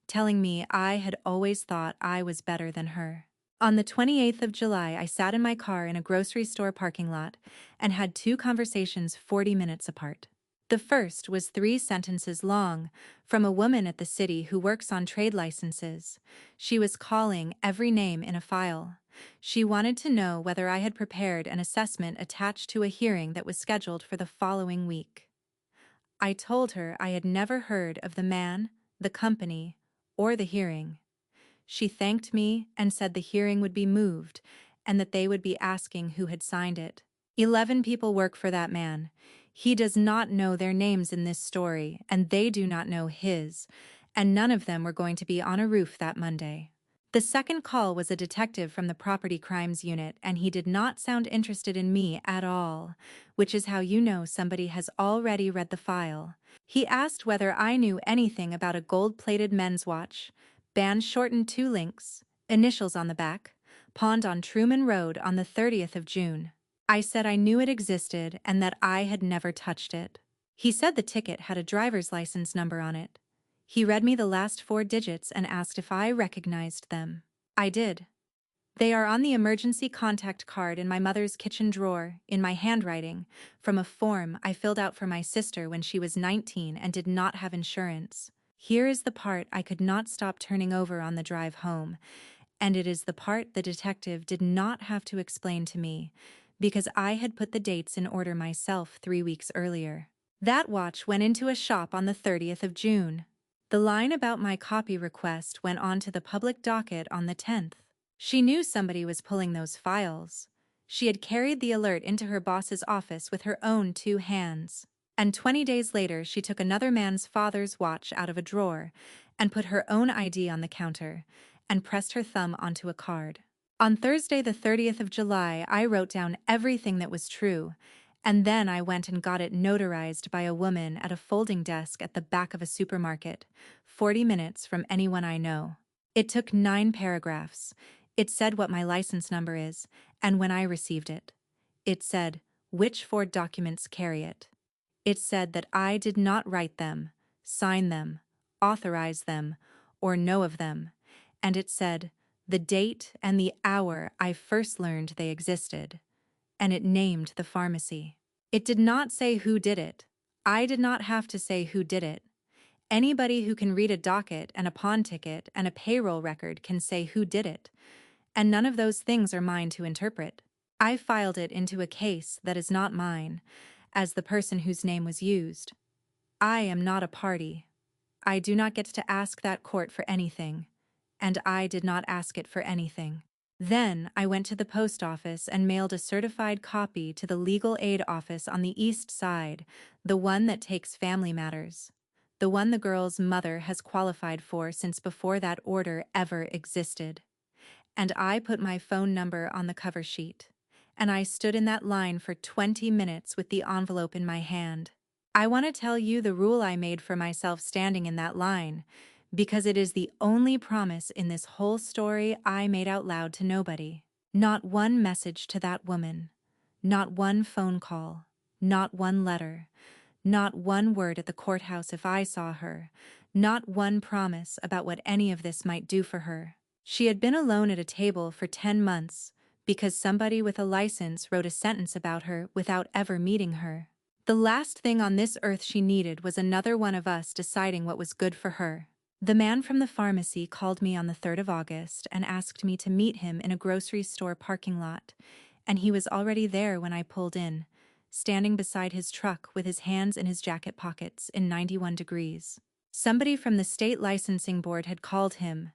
telling me I had always thought I was better than her. On the 28th of July, I sat in my car in a grocery store parking lot and had 2 conversations 40 minutes apart. The first was 3 sentences long, from a woman at the city who works on trade licenses. She was calling every name in a file. She wanted to know whether I had prepared an assessment attached to a hearing that was scheduled for the following week. I told her I had never heard of the man, the company, or the hearing. She thanked me and said the hearing would be moved and that they would be asking who had signed it. 11 people work for that man. He does not know their names in this story, and they do not know his, and none of them were going to be on a roof that Monday. The second call was a detective from the property crimes unit, and he did not sound interested in me at all, which is how you know somebody has already read the file. He asked whether I knew anything about a gold-plated men's watch, band shortened 2 links, initials on the back, pawned on Truman Road on the 30th of June. I said I knew it existed and that I had never touched it. He said the ticket had a driver's license number on it. He read me the last 4 digits and asked if I recognized them. I did. They are on the emergency contact card in my mother's kitchen drawer, in my handwriting, from a form I filled out for my sister when she was 19 and did not have insurance. Here is the part I could not stop turning over on the drive home, and it is the part the detective did not have to explain to me, because I had put the dates in order myself 3 weeks earlier. That watch went into a shop on the 30th of June. The line about my copy request went on to the public docket on the 10th. She knew somebody was pulling those files. She had carried the alert into her boss's office with her own 2 hands. And 20 days later she took another man's father's watch out of a drawer and put her own ID on the counter and pressed her thumb onto a card. On Thursday, the 30th of July, I wrote down everything that was true, and then I went and got it notarized by a woman at a folding desk at the back of a supermarket, 40 minutes from anyone I know. It took 9 paragraphs. It said what my license number is, and when I received it. It said, which 4 documents carry it. It said that I did not write them, sign them, authorize them, or know of them, and it said, the date and the hour I first learned they existed, and it named the pharmacy. It did not say who did it. I did not have to say who did it. Anybody who can read a docket and a pawn ticket and a payroll record can say who did it, and none of those things are mine to interpret. I filed it into a case that is not mine, as the person whose name was used. I am not a party. I do not get to ask that court for anything, and I did not ask it for anything. Then I went to the post office and mailed a certified copy to the legal aid office on the east side, the one that takes family matters. The one the girl's mother has qualified for since before that order ever existed. And I put my phone number on the cover sheet. And I stood in that line for 20 minutes with the envelope in my hand. I want to tell you the rule I made for myself standing in that line, because it is the only promise in this whole story I made out loud to nobody. Not one message to that woman. Not one phone call. Not one letter. Not one word at the courthouse if I saw her. Not one promise about what any of this might do for her. She had been alone at a table for 10 months because somebody with a license wrote a sentence about her without ever meeting her. The last thing on this earth she needed was another one of us deciding what was good for her. The man from the pharmacy called me on the 3rd of August and asked me to meet him in a grocery store parking lot, and he was already there when I pulled in, standing beside his truck with his hands in his jacket pockets in 91 degrees. Somebody from the state licensing board had called him,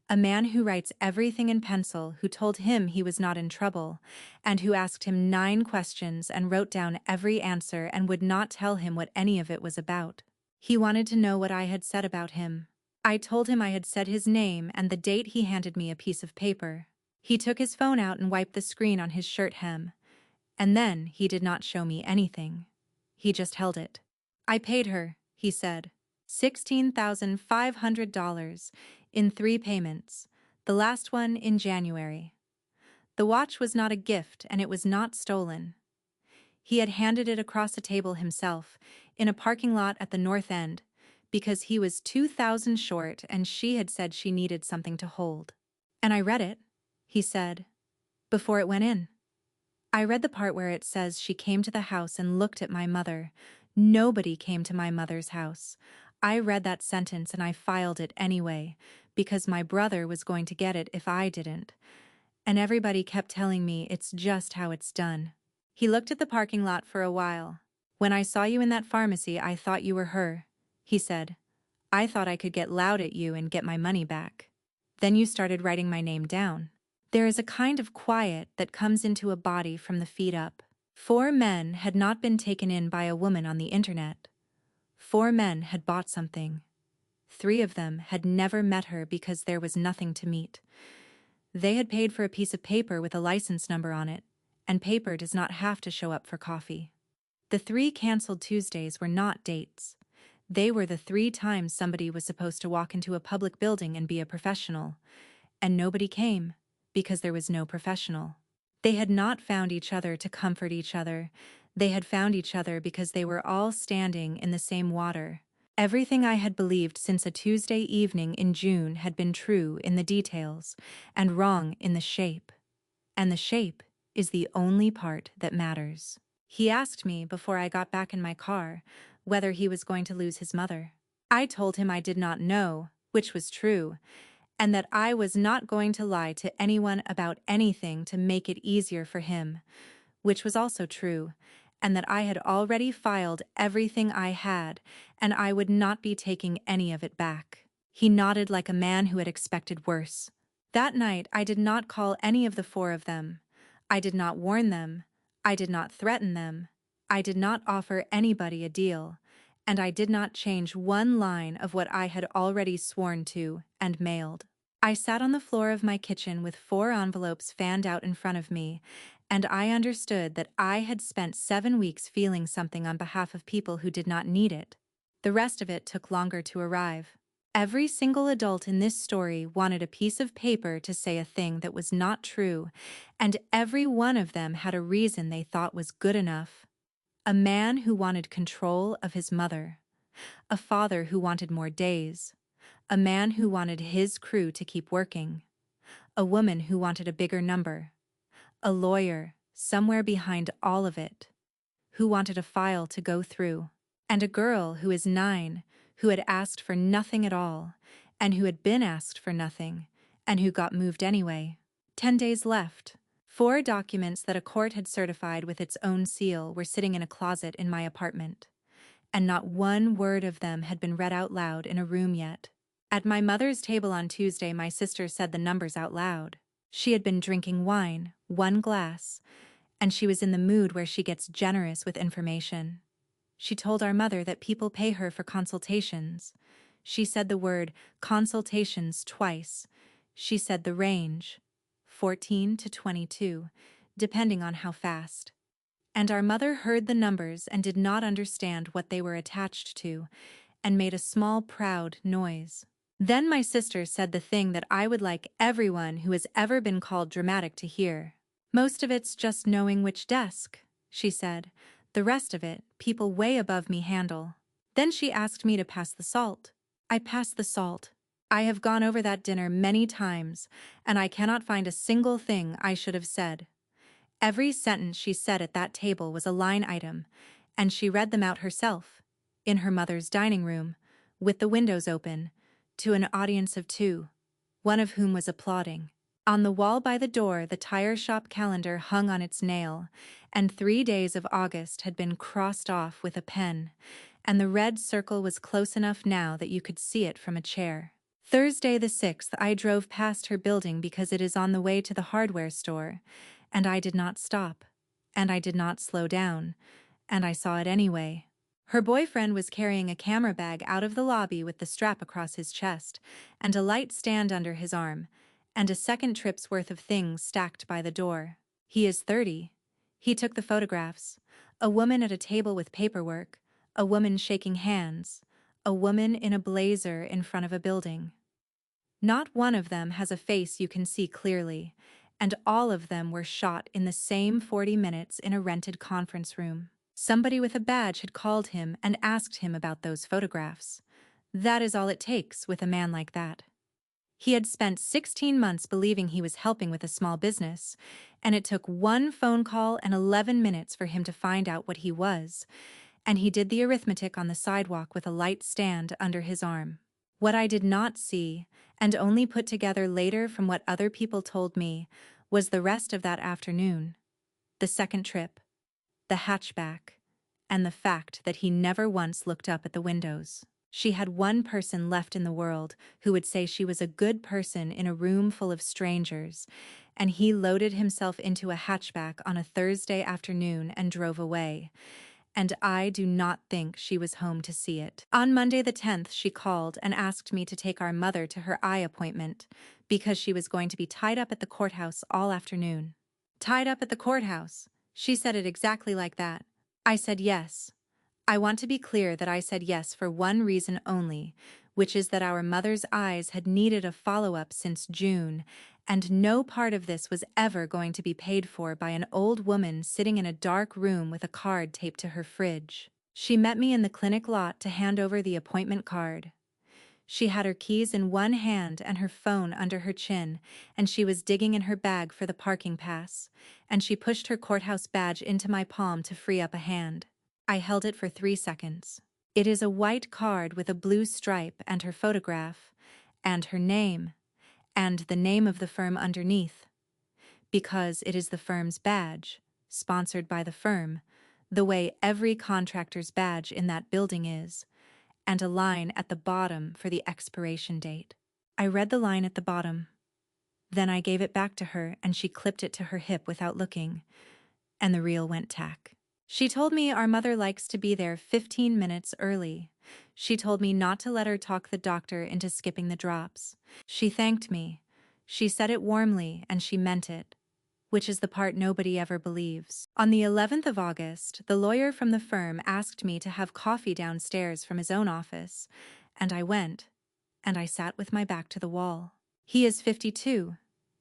a man who writes everything in pencil, who told him he was not in trouble, and who asked him 9 questions and wrote down every answer and would not tell him what any of it was about. He wanted to know what I had said about him. I told him I had said his name and the date. He handed me a piece of paper. He took his phone out and wiped the screen on his shirt hem. And then he did not show me anything. He just held it. I paid her, he said, $16,500 in 3 payments, the last one in January. The watch was not a gift and it was not stolen. He had handed it across the table himself, in a parking lot at the north end, because he was 2,000 short and she had said she needed something to hold. And I read it, he said, before it went in. I read the part where it says she came to the house and looked at my mother. Nobody came to my mother's house. I read that sentence and I filed it anyway, because my brother was going to get it if I didn't. And everybody kept telling me it's just how it's done. He looked at the parking lot for a while. When I saw you in that pharmacy, I thought you were her, he said. I thought I could get loud at you and get my money back. Then you started writing my name down. There is a kind of quiet that comes into a body from the feet up. 4 men had not been taken in by a woman on the internet. 4 men had bought something. 3 of them had never met her because there was nothing to meet. They had paid for a piece of paper with a license number on it, and paper does not have to show up for coffee. The 3 canceled Tuesdays were not dates. They were the 3 times somebody was supposed to walk into a public building and be a professional, and nobody came because there was no professional. They had not found each other to comfort each other. They had found each other because they were all standing in the same water. Everything I had believed since a Tuesday evening in June had been true in the details and wrong in the shape. And the shape is the only part that matters. He asked me before I got back in my car whether he was going to lose his mother. I told him I did not know, which was true, and that I was not going to lie to anyone about anything to make it easier for him, which was also true, and that I had already filed everything I had, and I would not be taking any of it back. He nodded like a man who had expected worse. That night I did not call any of the 4 of them. I did not warn them. I did not threaten them. I did not offer anybody a deal. and I did not change one line of what I had already sworn to and mailed. I sat on the floor of my kitchen with 4 envelopes fanned out in front of me, and I understood that I had spent 7 weeks feeling something on behalf of people who did not need it. The rest of it took longer to arrive. Every single adult in this story wanted a piece of paper to say a thing that was not true, and every one of them had a reason they thought was good enough. A man who wanted control of his mother. A father who wanted more days. A man who wanted his crew to keep working. A woman who wanted a bigger number. A lawyer, somewhere behind all of it, who wanted a file to go through. And a girl who is 9, who had asked for nothing at all, and who had been asked for nothing, and who got moved anyway. 10 days left. 4 documents that a court had certified with its own seal were sitting in a closet in my apartment, and not one word of them had been read out loud in a room yet. At my mother's table on Tuesday, my sister said the numbers out loud. She had been drinking wine, 1 glass, and she was in the mood where she gets generous with information. She told our mother that people pay her for consultations. She said the word consultations twice. She said the range, 14 to 22, depending on how fast. And our mother heard the numbers and did not understand what they were attached to, and made a small proud noise. Then my sister said the thing that I would like everyone who has ever been called dramatic to hear. Most of it's just knowing which desk, she said. The rest of it, people way above me handle. Then she asked me to pass the salt. I passed the salt. I have gone over that dinner many times, and I cannot find a single thing I should have said. Every sentence she said at that table was a line item, and she read them out herself, in her mother's dining room, with the windows open, to an audience of 2, one of whom was applauding. On the wall by the door, the tire shop calendar hung on its nail, and 3 days of August had been crossed off with a pen, and the red circle was close enough now that you could see it from a chair. Thursday the 6th, I drove past her building because it is on the way to the hardware store, and I did not stop, and I did not slow down, and I saw it anyway. Her boyfriend was carrying a camera bag out of the lobby with the strap across his chest, and a light stand under his arm, and a second trip's worth of things stacked by the door. He is 30. He took the photographs. A woman at a table with paperwork, a woman shaking hands, a woman in a blazer in front of a building. Not one of them has a face you can see clearly, and all of them were shot in the same 40 minutes in a rented conference room. Somebody with a badge had called him and asked him about those photographs. That is all it takes with a man like that. He had spent 16 months believing he was helping with a small business, and it took 1 phone call and 11 minutes for him to find out what he was, and he did the arithmetic on the sidewalk with a light stand under his arm. What I did not see, and only put together later from what other people told me, was the rest of that afternoon. The second trip, the hatchback, and the fact that he never once looked up at the windows. She had one person left in the world who would say she was a good person in a room full of strangers, and he loaded himself into a hatchback on a Thursday afternoon and drove away. And I do not think she was home to see it. On Monday the 10th, she called and asked me to take our mother to her eye appointment because she was going to be tied up at the courthouse all afternoon. Tied up at the courthouse. She said it exactly like that. I said yes. I want to be clear that I said yes for one reason only, which is that our mother's eyes had needed a follow-up since June, and no part of this was ever going to be paid for by an old woman sitting in a dark room with a card taped to her fridge. She met me in the clinic lot to hand over the appointment card. She had her keys in one hand and her phone under her chin, and she was digging in her bag for the parking pass, and she pushed her courthouse badge into my palm to free up a hand. I held it for 3 seconds. It is a white card with a blue stripe and her photograph, and her name, and the name of the firm underneath, because it is the firm's badge, sponsored by the firm, the way every contractor's badge in that building is, and a line at the bottom for the expiration date. I read the line at the bottom. Then I gave it back to her and she clipped it to her hip without looking, and the reel went tack. She told me our mother likes to be there 15 minutes early. She told me not to let her talk the doctor into skipping the drops. She thanked me. She said it warmly and she meant it, which is the part nobody ever believes. On the 11th of August, the lawyer from the firm asked me to have coffee downstairs from his own office, and I went, and I sat with my back to the wall. He is 52.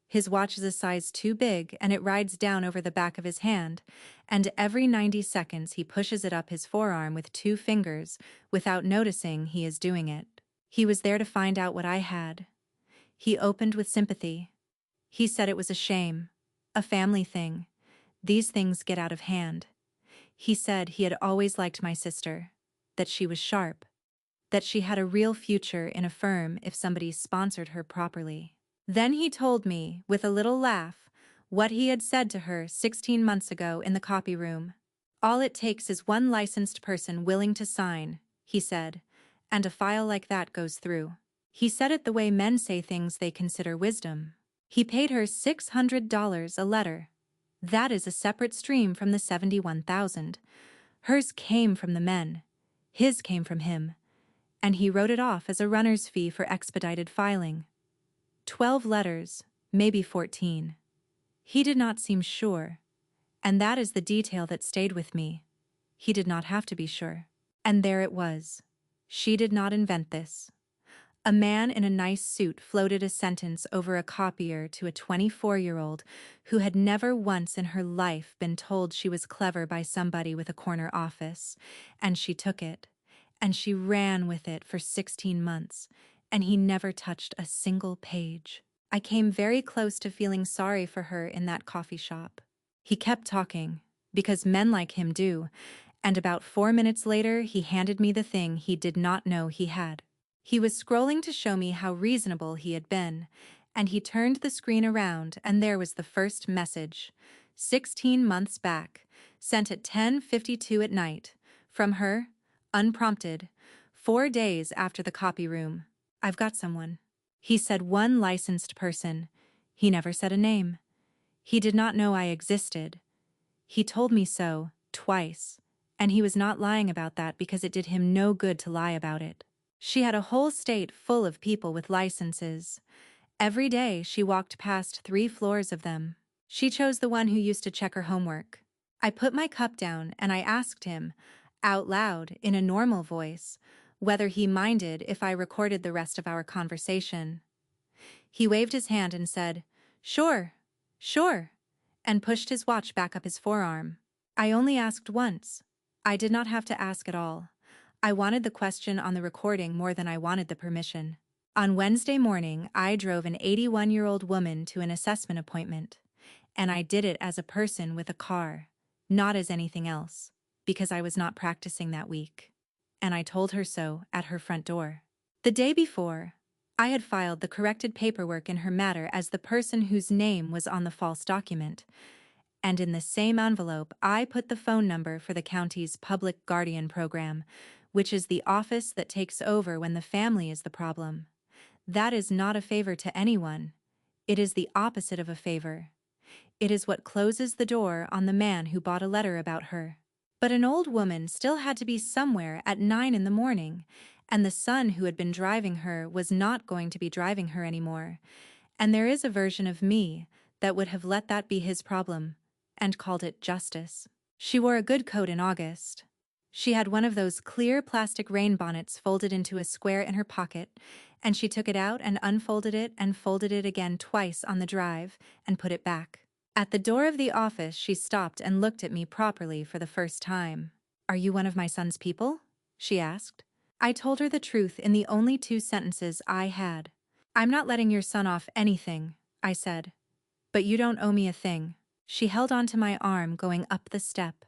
His watch is a size too big and it rides down over the back of his hand, and every 90 seconds he pushes it up his forearm with 2 fingers without noticing he is doing it. He was there to find out what I had. He opened with sympathy. He said it was a shame, a family thing. These things get out of hand. He said he had always liked my sister, that she was sharp, that she had a real future in a firm if somebody sponsored her properly. Then he told me, with a little laugh, what he had said to her 16 months ago in the copy room. All it takes is one licensed person willing to sign, he said, and a file like that goes through. He said it the way men say things they consider wisdom. He paid her $600 a letter. That is a separate stream from the $71,000. Hers came from the men. His came from him. And he wrote it off as a runner's fee for expedited filing. 12 letters, maybe 14. He did not seem sure, and that is the detail that stayed with me. He did not have to be sure. And there it was. She did not invent this. A man in a nice suit floated a sentence over a copier to a 24-year-old who had never once in her life been told she was clever by somebody with a corner office, and she took it, and she ran with it for 16 months, and he never touched a single page. I came very close to feeling sorry for her in that coffee shop. He kept talking, because men like him do, and about 4 minutes later he handed me the thing he did not know he had. He was scrolling to show me how reasonable he had been, and he turned the screen around and there was the first message, 16 months back, sent at 10:52 at night, from her, unprompted, 4 days after the copy room. I've got someone. He said one licensed person. He never said a name. He did not know I existed. He told me so, twice, and he was not lying about that because it did him no good to lie about it. She had a whole state full of people with licenses. Every day she walked past 3 floors of them. She chose the one who used to check her homework. I put my cup down and I asked him, out loud, in a normal voice, whether he minded if I recorded the rest of our conversation. He waved his hand and said, "Sure, sure," and pushed his watch back up his forearm. I only asked once. I did not have to ask at all. I wanted the question on the recording more than I wanted the permission. On Wednesday morning, I drove an 81-year-old woman to an assessment appointment, and I did it as a person with a car, not as anything else, because I was not practicing that week. And I told her so at her front door. The day before, I had filed the corrected paperwork in her matter as the person whose name was on the false document, and in the same envelope I put the phone number for the county's public guardian program, which is the office that takes over when the family is the problem. That is not a favor to anyone. It is the opposite of a favor. It is what closes the door on the man who bought a letter about her. But an old woman still had to be somewhere at 9 in the morning, and the son who had been driving her was not going to be driving her anymore. And there is a version of me that would have let that be his problem, and called it justice. She wore a good coat in August. She had one of those clear plastic rain bonnets folded into a square in her pocket, and she took it out and unfolded it and folded it again twice on the drive and put it back. At the door of the office she stopped and looked at me properly for the first time. "Are you one of my son's people?" she asked. I told her the truth in the only 2 sentences I had. "I'm not letting your son off anything," I said. "But you don't owe me a thing." She held onto my arm going up the step,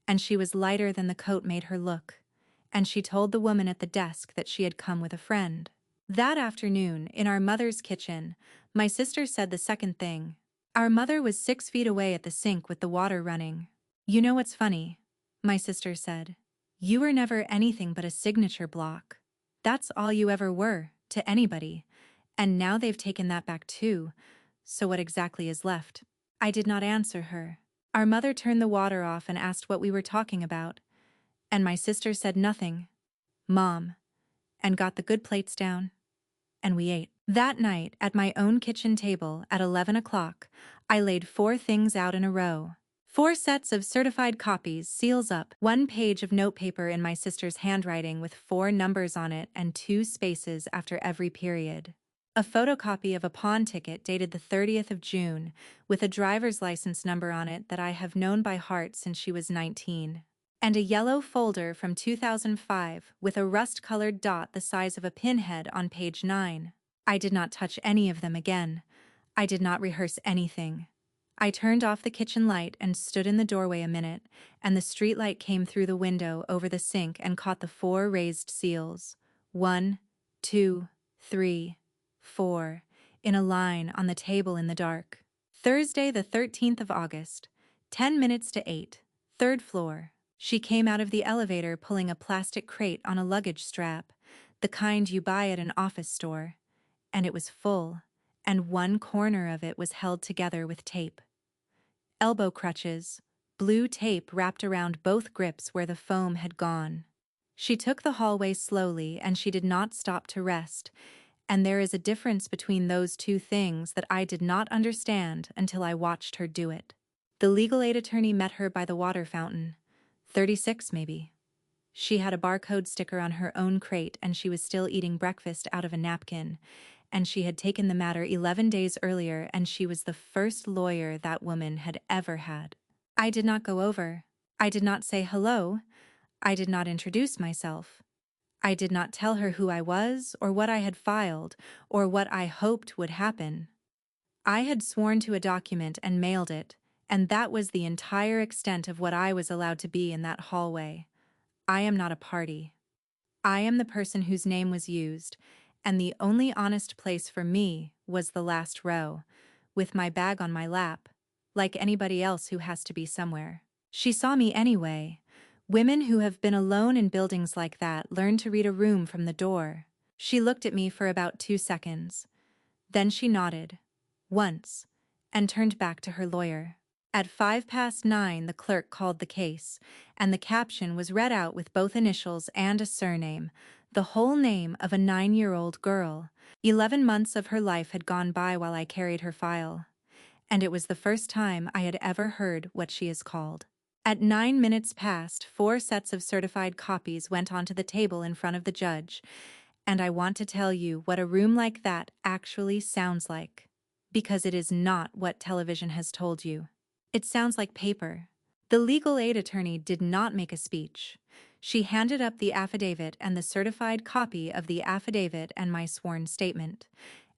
and she was lighter than the coat made her look, and she told the woman at the desk that she had come with a friend. That afternoon, in our mother's kitchen, my sister said the second thing. Our mother was 6 feet away at the sink with the water running. "You know what's funny?" my sister said. "You were never anything but a signature block. That's all you ever were, to anybody. And now they've taken that back too, so what exactly is left?" I did not answer her. Our mother turned the water off and asked what we were talking about, and my sister said nothing, Mom, and got the good plates down, and we ate. That night, at my own kitchen table at 11 o'clock, I laid 4 things out in a row. 4 sets of certified copies, seals up, 1 page of notepaper in my sister's handwriting with 4 numbers on it and 2 spaces after every period. A photocopy of a pawn ticket dated the 30th of June, with a driver's license number on it that I have known by heart since she was 19. And a yellow folder from 2005 with a rust-colored dot the size of a pinhead on page 9. I did not touch any of them again. I did not rehearse anything. I turned off the kitchen light and stood in the doorway a minute, and the streetlight came through the window over the sink and caught the 4 raised seals. 1, 2, 3, 4, in a line on the table in the dark. Thursday the 13th of August, 10 minutes to 8, 3rd floor. She came out of the elevator pulling a plastic crate on a luggage strap, the kind you buy at an office store, and it was full, and one corner of it was held together with tape. Elbow crutches, blue tape wrapped around both grips where the foam had gone. She took the hallway slowly and she did not stop to rest, and there is a difference between those two things that I did not understand until I watched her do it. The legal aid attorney met her by the water fountain. 36 maybe. She had a barcode sticker on her own crate and she was still eating breakfast out of a napkin, and she had taken the matter 11 days earlier and she was the first lawyer that woman had ever had. I did not go over. I did not say hello. I did not introduce myself. I did not tell her who I was or what I had filed or what I hoped would happen. I had sworn to a document and mailed it, and that was the entire extent of what I was allowed to be in that hallway. I am not a party. I am the person whose name was used, and the only honest place for me was the last row, with my bag on my lap, like anybody else who has to be somewhere. She saw me anyway. Women who have been alone in buildings like that learn to read a room from the door. She looked at me for about 2 seconds. Then she nodded, once, and turned back to her lawyer. At 9:05, the clerk called the case, and the caption was read out with both initials and a surname, the whole name of a 9-year-old girl. 11 months of her life had gone by while I carried her file, and it was the first time I had ever heard what she is called. At 9 minutes past, 4 sets of certified copies went onto the table in front of the judge, and I want to tell you what a room like that actually sounds like, because it is not what television has told you. It sounds like paper. The legal aid attorney did not make a speech. She handed up the affidavit and the certified copy of the affidavit and my sworn statement,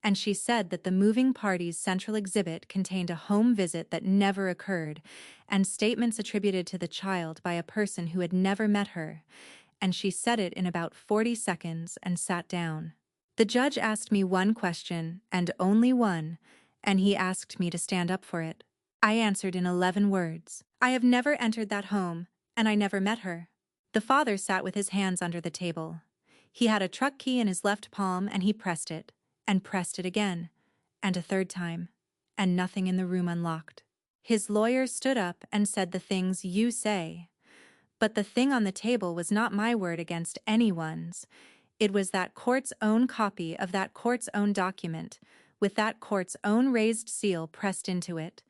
and she said that the moving party's central exhibit contained a home visit that never occurred and statements attributed to the child by a person who had never met her, and she said it in about 40 seconds and sat down. The judge asked me one question, and only one, and he asked me to stand up for it. I answered in 11 words. I have never entered that home, and I never met her. The father sat with his hands under the table. He had a truck key in his left palm and he pressed it, and pressed it again, and a third time, and nothing in the room unlocked. His lawyer stood up and said the things you say. But the thing on the table was not my word against anyone's. It was that court's own copy of that court's own document, with that court's own raised seal pressed into it.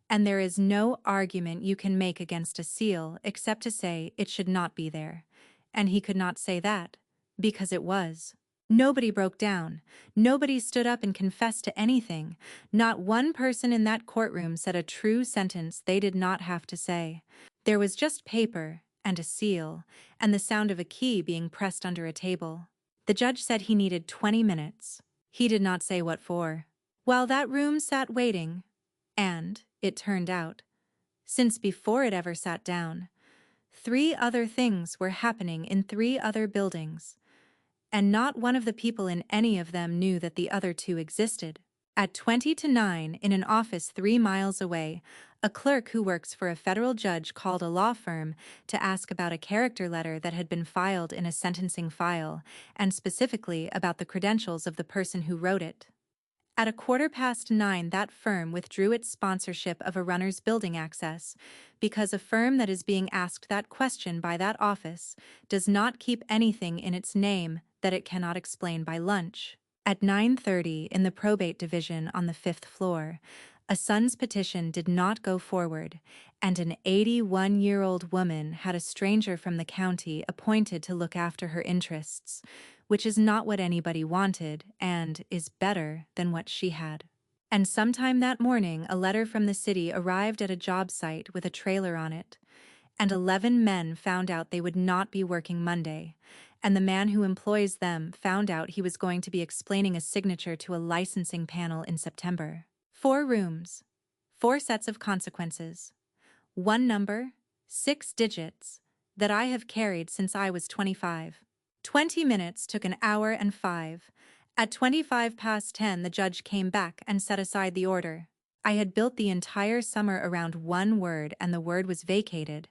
And there is no argument you can make against a seal except to say it should not be there. And he could not say that, because it was. Nobody broke down. Nobody stood up and confessed to anything. Not one person in that courtroom said a true sentence they did not have to say. There was just paper and a seal, and the sound of a key being pressed under a table. The judge said he needed 20 minutes. He did not say what for. While that room sat waiting, and, it turned out, since before it ever sat down, 3 other things were happening in 3 other buildings, and not one of the people in any of them knew that the other 2 existed. At 20 to 9, in an office 3 miles away, a clerk who works for a federal judge called a law firm to ask about a character letter that had been filed in a sentencing file, and specifically about the credentials of the person who wrote it. At 9:15, that firm withdrew its sponsorship of a runner's building access because a firm that is being asked that question by that office does not keep anything in its name that it cannot explain by lunch. At 9:30 in the probate division on the 5th floor, a son's petition did not go forward, and an 81-year-old woman had a stranger from the county appointed to look after her interests, which is not what anybody wanted and is better than what she had. And sometime that morning, a letter from the city arrived at a job site with a trailer on it, and 11 men found out they would not be working Monday, and the man who employs them found out he was going to be explaining a signature to a licensing panel in September. 4 rooms, 4 sets of consequences, 1 number, 6 digits, that I have carried since I was 25. 20 minutes took an hour and 5. At 10:25, the judge came back and set aside the order. I had built the entire summer around one word, and the word was vacated,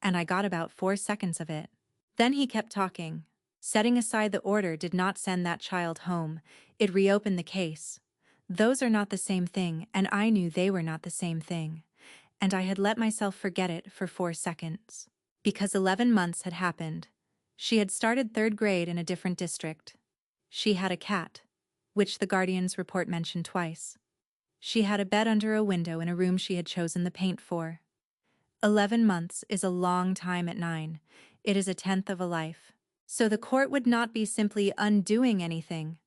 and I got about 4 seconds of it. Then he kept talking. Setting aside the order did not send that child home, it reopened the case. Those are not the same thing, and I knew they were not the same thing. And I had let myself forget it for 4 seconds. Because 11 months had happened. She had started 3rd grade in a different district. She had a cat, which the Guardian's report mentioned twice. She had a bed under a window in a room she had chosen the paint for. 11 months is a long time at 9. It is 1/10 of a life. So the court would not be simply undoing anything.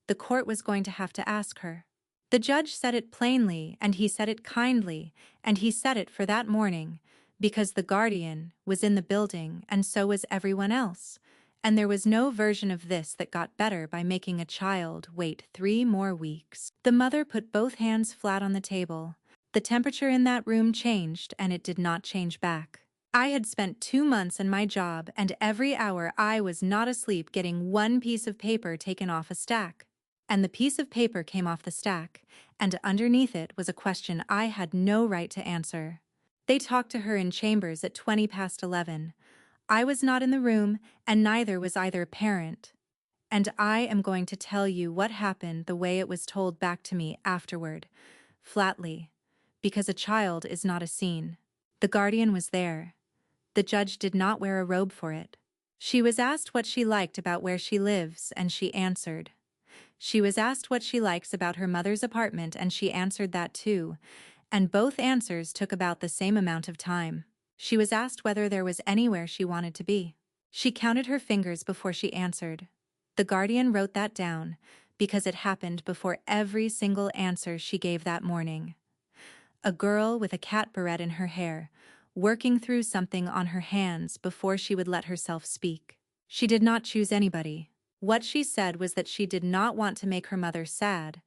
The court was going to have to ask her. The judge said it plainly, and he said it kindly, and he said it for that morning, because the Guardian was in the building and so was everyone else, and there was no version of this that got better by making a child wait 3 more weeks. The mother put both hands flat on the table. The temperature in that room changed, and it did not change back. I had spent 2 months in my job, and every hour I was not asleep getting one piece of paper taken off a stack. And the piece of paper came off the stack, and underneath it was a question I had no right to answer. They talked to her in chambers at 11:20. I was not in the room, and neither was either parent. And I am going to tell you what happened the way it was told back to me afterward, flatly, because a child is not a scene. The Guardian was there. The judge did not wear a robe for it. She was asked what she liked about where she lives, and she answered. She was asked what she likes about her mother's apartment, and she answered that too, and both answers took about the same amount of time. She was asked whether there was anywhere she wanted to be. She counted her fingers before she answered. The Guardian wrote that down, because it happened before every single answer she gave that morning. A girl with a cat barrette in her hair, working through something on her hands before she would let herself speak. She did not choose anybody. What she said was that she did not want to make her mother sad,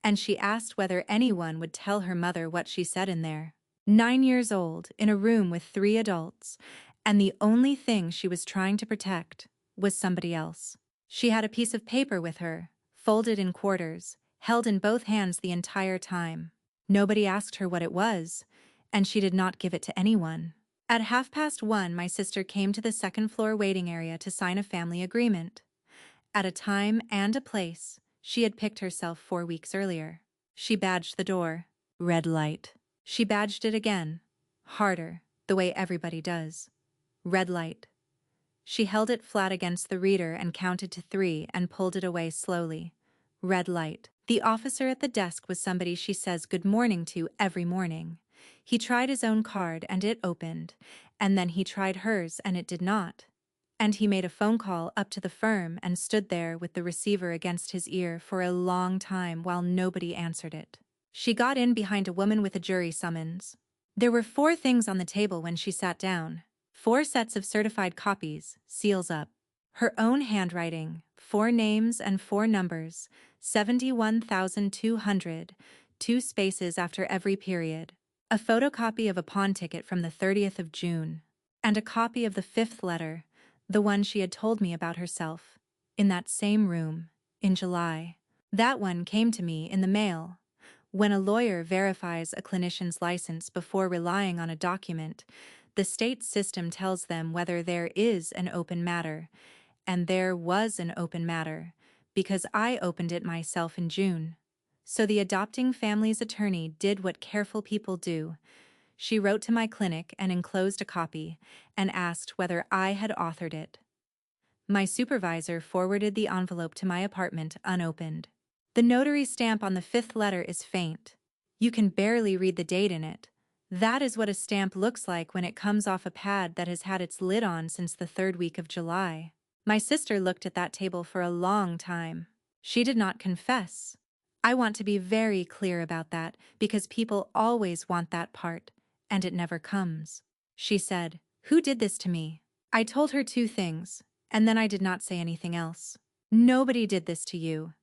and she asked whether anyone would tell her mother what she said in there. 9 years old, in a room with 3 adults, and the only thing she was trying to protect was somebody else. She had a piece of paper with her, folded in quarters, held in both hands the entire time. Nobody asked her what it was, and she did not give it to anyone. At 1:30, my sister came to the 2nd floor waiting area to sign a family agreement. At a time and a place she had picked herself 4 weeks earlier. She badged the door. Red light. She badged it again. Harder, the way everybody does. Red light. She held it flat against the reader and counted to 3 and pulled it away slowly. Red light. The officer at the desk was somebody she says good morning to every morning. He tried his own card and it opened, and then he tried hers and it did not. And he made a phone call up to the firm and stood there with the receiver against his ear for a long time while nobody answered it. She got in behind a woman with a jury summons. There were 4 things on the table when she sat down. 4 sets of certified copies, seals up. Her own handwriting, 4 names and 4 numbers, 71,200, 2 spaces after every period. A photocopy of a pawn ticket from the 30th of June. And a copy of the 5th letter, the one she had told me about herself, in that same room, in July. That one came to me in the mail. When a lawyer verifies a clinician's license before relying on a document, the state system tells them whether there is an open matter, and there was an open matter, because I opened it myself in June. So the adopting family's attorney did what careful people do. She wrote to my clinic and enclosed a copy, and asked whether I had authored it. My supervisor forwarded the envelope to my apartment unopened. The notary stamp on the fifth letter is faint. You can barely read the date in it. That is what a stamp looks like when it comes off a pad that has had its lid on since the third week of July. My sister looked at that table for a long time. She did not confess. I want to be very clear about that because people always want that part, and it never comes. She said, "Who did this to me?" I told her two things, and then I did not say anything else. Nobody did this to you.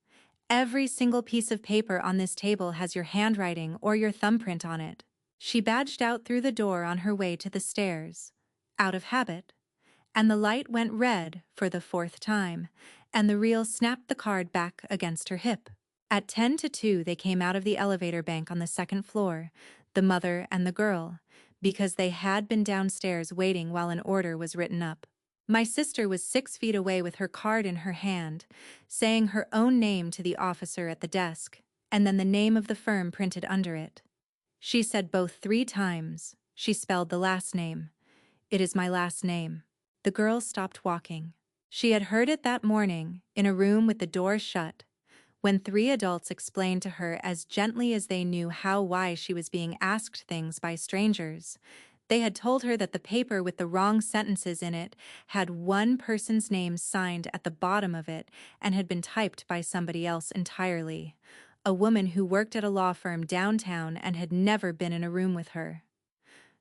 Every single piece of paper on this table has your handwriting or your thumbprint on it. She badged out through the door on her way to the stairs, out of habit, and the light went red for the fourth time, and the reel snapped the card back against her hip. At 10 to 2 they came out of the elevator bank on the second floor, the mother and the girl, because they had been downstairs waiting while an order was written up. My sister was 6 feet away with her card in her hand, saying her own name to the officer at the desk, and then the name of the firm printed under it. She said both 3 times. She spelled the last name. "It is my last name." The girl stopped walking. She had heard it that morning, in a room with the door shut, when 3 adults explained to her as gently as they knew how why she was being asked things by strangers. They had told her that the paper with the wrong sentences in it had one person's name signed at the bottom of it and had been typed by somebody else entirely, a woman who worked at a law firm downtown and had never been in a room with her.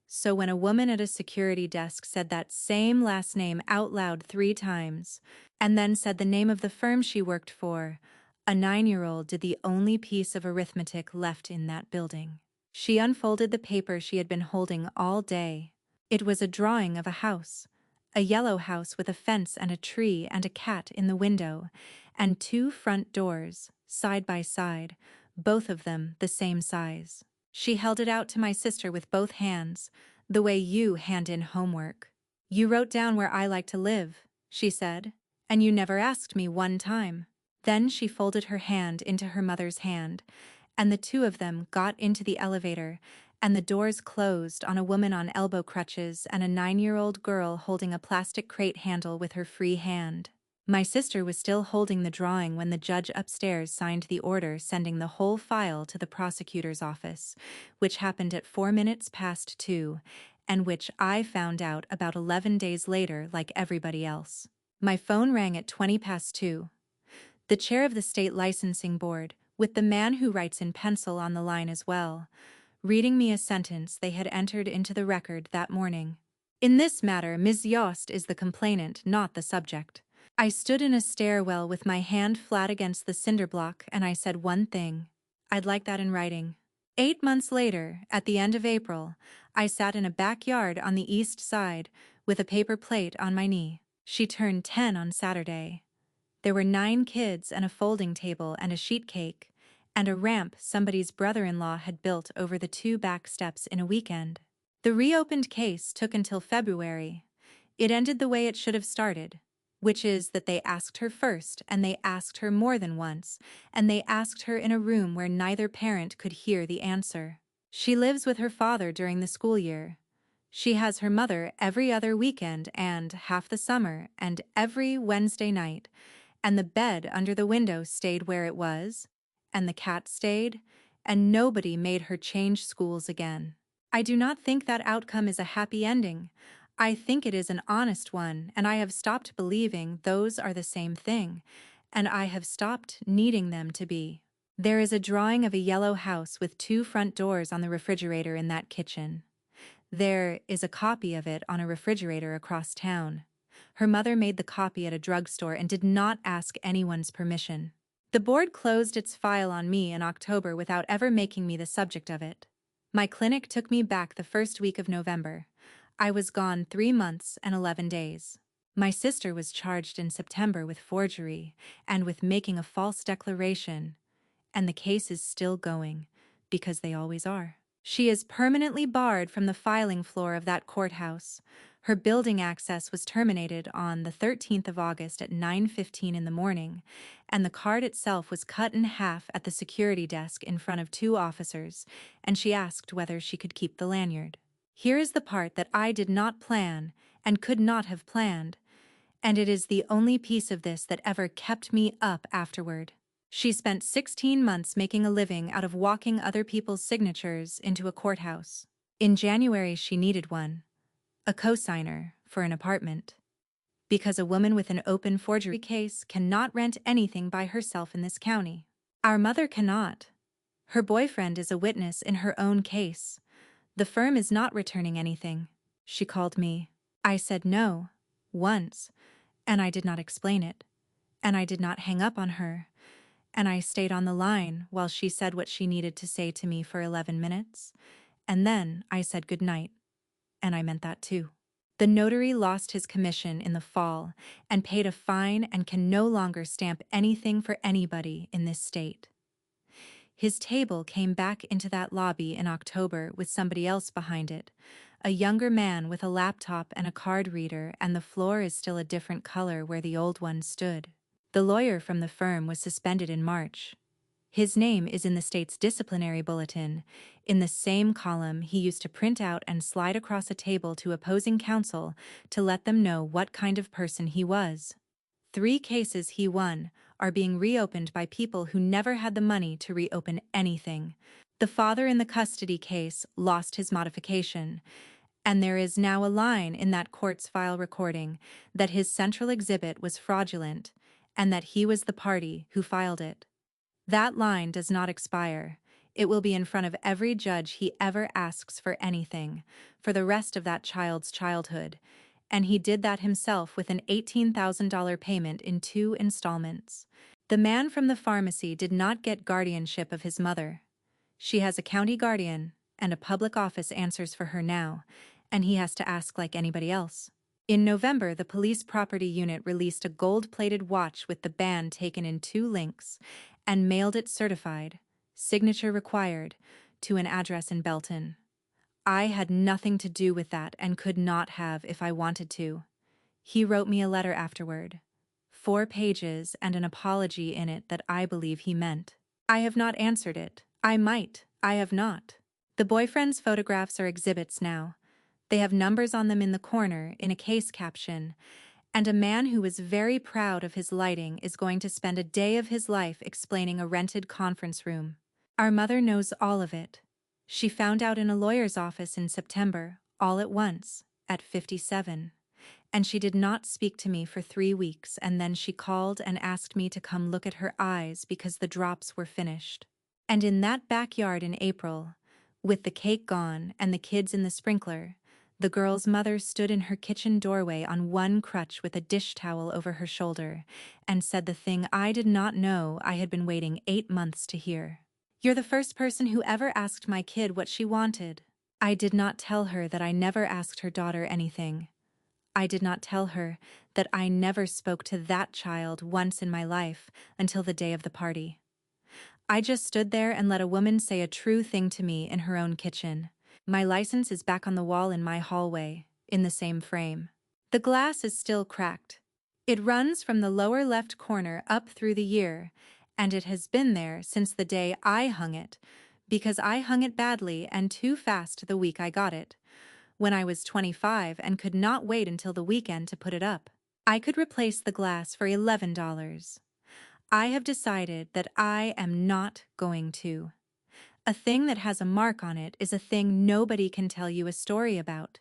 So when a woman at a security desk said that same last name out loud 3 times, and then said the name of the firm she worked for, a 9-year-old did the only piece of arithmetic left in that building. She unfolded the paper she had been holding all day. It was a drawing of a house, a yellow house with a fence and a tree and a cat in the window, and 2 front doors, side by side, both of them the same size. She held it out to my sister with both hands, the way you hand in homework. "You wrote down where I like to live," she said, "and you never asked me one time." Then she folded her hand into her mother's hand, and the 2 of them got into the elevator, and the doors closed on a woman on elbow crutches and a 9-year-old girl holding a plastic crate handle with her free hand. My sister was still holding the drawing when the judge upstairs signed the order sending the whole file to the prosecutor's office, which happened at 4 minutes past 2, and which I found out about 11 days later like everybody else. My phone rang at 20 past 2. The chair of the state licensing board, with the man who writes in pencil on the line as well, reading me a sentence they had entered into the record that morning. "In this matter, Ms. Yost is the complainant, not the subject." I stood in a stairwell with my hand flat against the cinder block and I said one thing. "I'd like that in writing." 8 months later, at the end of April, I sat in a backyard on the east side with a paper plate on my knee. She turned 10 on Saturday. There were 9 kids and a folding table and a sheet cake, and a ramp somebody's brother-in-law had built over the 2 back steps in a weekend. The reopened case took until February. It ended the way it should have started, which is that they asked her first, and they asked her more than once, and they asked her in a room where neither parent could hear the answer. She lives with her father during the school year. She has her mother every other weekend and half the summer and every Wednesday night, and the bed under the window stayed where it was, and the cat stayed, and nobody made her change schools again. I do not think that outcome is a happy ending. I think it is an honest one, and I have stopped believing those are the same thing, and I have stopped needing them to be. There is a drawing of a yellow house with 2 front doors on the refrigerator in that kitchen. There is a copy of it on a refrigerator across town. Her mother made the copy at a drugstore and did not ask anyone's permission. The board closed its file on me in October without ever making me the subject of it. My clinic took me back the first week of November. I was gone 3 months and 11 days. My sister was charged in September with forgery and with making a false declaration, and the case is still going, because they always are. She is permanently barred from the filing floor of that courthouse. Her building access was terminated on the 13th of August at 9:15 in the morning, and the card itself was cut in half at the security desk in front of two officers, and she asked whether she could keep the lanyard. Here is the part that I did not plan and could not have planned, and it is the only piece of this that ever kept me up afterward. She spent 16 months making a living out of walking other people's signatures into a courthouse. In January, she needed one, a cosigner, for an apartment. Because a woman with an open forgery case cannot rent anything by herself in this county. Our mother cannot. Her boyfriend is a witness in her own case. The firm is not returning anything. She called me. I said no, once, and I did not explain it. And I did not hang up on her. And I stayed on the line while she said what she needed to say to me for 11 minutes. And then I said goodnight. And I meant that too. The notary lost his commission in the fall and paid a fine and can no longer stamp anything for anybody in this state. His table came back into that lobby in October with somebody else behind it, a younger man with a laptop and a card reader, and the floor is still a different color where the old one stood. The lawyer from the firm was suspended in March. His name is in the state's disciplinary bulletin, in the same column he used to print out and slide across a table to opposing counsel to let them know what kind of person he was. 3 cases he won are being reopened by people who never had the money to reopen anything. The father in the custody case lost his modification, and there is now a line in that court's file recording that his central exhibit was fraudulent and that he was the party who filed it. That line does not expire. It will be in front of every judge he ever asks for anything, for the rest of that child's childhood, and he did that himself with an $18,000 payment in 2 installments. The man from the pharmacy did not get guardianship of his mother. She has a county guardian, and a public office answers for her now, and he has to ask like anybody else. In November, the police property unit released a gold-plated watch with the band taken in 2 links and mailed it certified, signature required, to an address in Belton. I had nothing to do with that and could not have if I wanted to. He wrote me a letter afterward, 4 pages and an apology in it that I believe he meant. I have not answered it. I might. I have not. The boyfriend's photographs are exhibits now. They have numbers on them in the corner in a case caption, and a man who is very proud of his lighting is going to spend a day of his life explaining a rented conference room. Our mother knows all of it. She found out in a lawyer's office in September, all at once, at 57. And she did not speak to me for 3 weeks, and then she called and asked me to come look at her eyes because the drops were finished. And in that backyard in April, with the cake gone and the kids in the sprinkler, the girl's mother stood in her kitchen doorway on one crutch with a dish towel over her shoulder and said the thing I did not know I had been waiting 8 months to hear. You're the first person who ever asked my kid what she wanted. I did not tell her that I never asked her daughter anything. I did not tell her that I never spoke to that child once in my life until the day of the party. I just stood there and let a woman say a true thing to me in her own kitchen. My license is back on the wall in my hallway, in the same frame. The glass is still cracked. It runs from the lower left corner up through the year, and it has been there since the day I hung it, because I hung it badly and too fast the week I got it, when I was 25 and could not wait until the weekend to put it up. I could replace the glass for $11. I have decided that I am not going to. A thing that has a mark on it is a thing nobody can tell you a story about.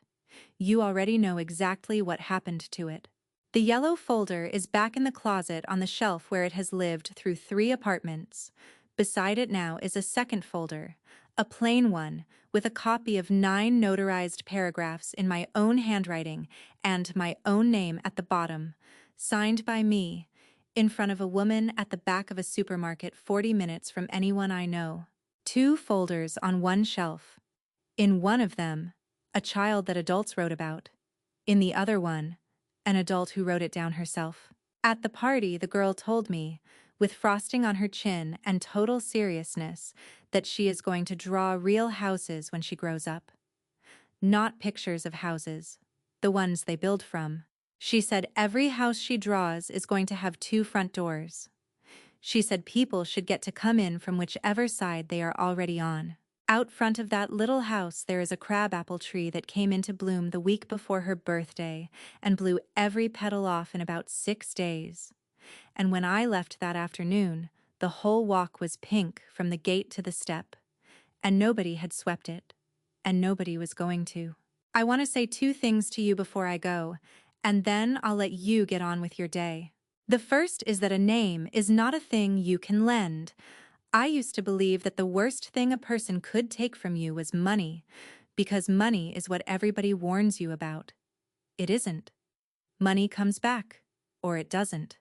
You already know exactly what happened to it. The yellow folder is back in the closet on the shelf where it has lived through 3 apartments. Beside it now is a second folder, a plain one, with a copy of 9 notarized paragraphs in my own handwriting and my own name at the bottom, signed by me, in front of a woman at the back of a supermarket 40 minutes from anyone I know. 2 folders on one shelf. In one of them, a child that adults wrote about. In the other one, an adult who wrote it down herself. At the party, the girl told me, with frosting on her chin and total seriousness, that she is going to draw real houses when she grows up. Not pictures of houses. the ones they build from. She said every house she draws is going to have 2 front doors. She said people should get to come in from whichever side they are already on. Out front of that little house there is a crabapple tree that came into bloom the week before her birthday and blew every petal off in about 6 days. And when I left that afternoon, the whole walk was pink from the gate to the step, and nobody had swept it, and nobody was going to. I want to say 2 things to you before I go, and then I'll let you get on with your day. The first is that a name is not a thing you can lend. I used to believe that the worst thing a person could take from you was money, because money is what everybody warns you about. It isn't. Money comes back, or it doesn't.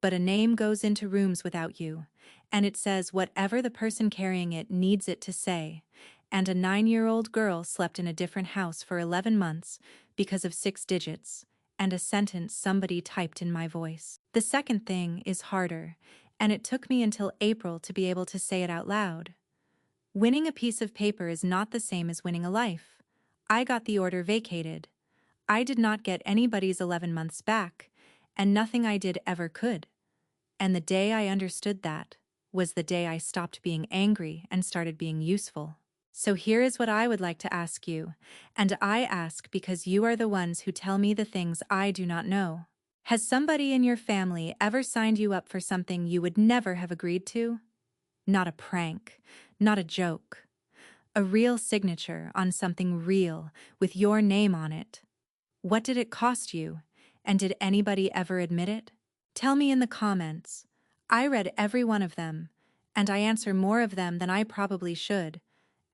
But a name goes into rooms without you, and it says whatever the person carrying it needs it to say, and a 9-year-old girl slept in a different house for 11 months because of 6 digits, and a sentence somebody typed in my voice. The second thing is harder, and it took me until April to be able to say it out loud. Winning a piece of paper is not the same as winning a life. I got the order vacated. I did not get anybody's 11 months back, and nothing I did ever could. And the day I understood that was the day I stopped being angry and started being useful. So here is what I would like to ask you, and I ask because you are the ones who tell me the things I do not know. Has somebody in your family ever signed you up for something you would never have agreed to? Not a prank, not a joke. A real signature on something real with your name on it. What did it cost you? And did anybody ever admit it? Tell me in the comments. I read every one of them, and I answer more of them than I probably should,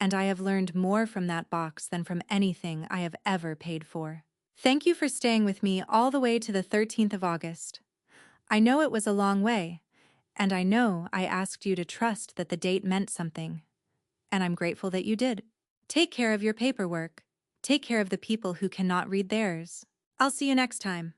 and I have learned more from that box than from anything I have ever paid for. Thank you for staying with me all the way to the 13th of August. I know it was a long way, and I know I asked you to trust that the date meant something, and I'm grateful that you did. Take care of your paperwork. Take care of the people who cannot read theirs. I'll see you next time.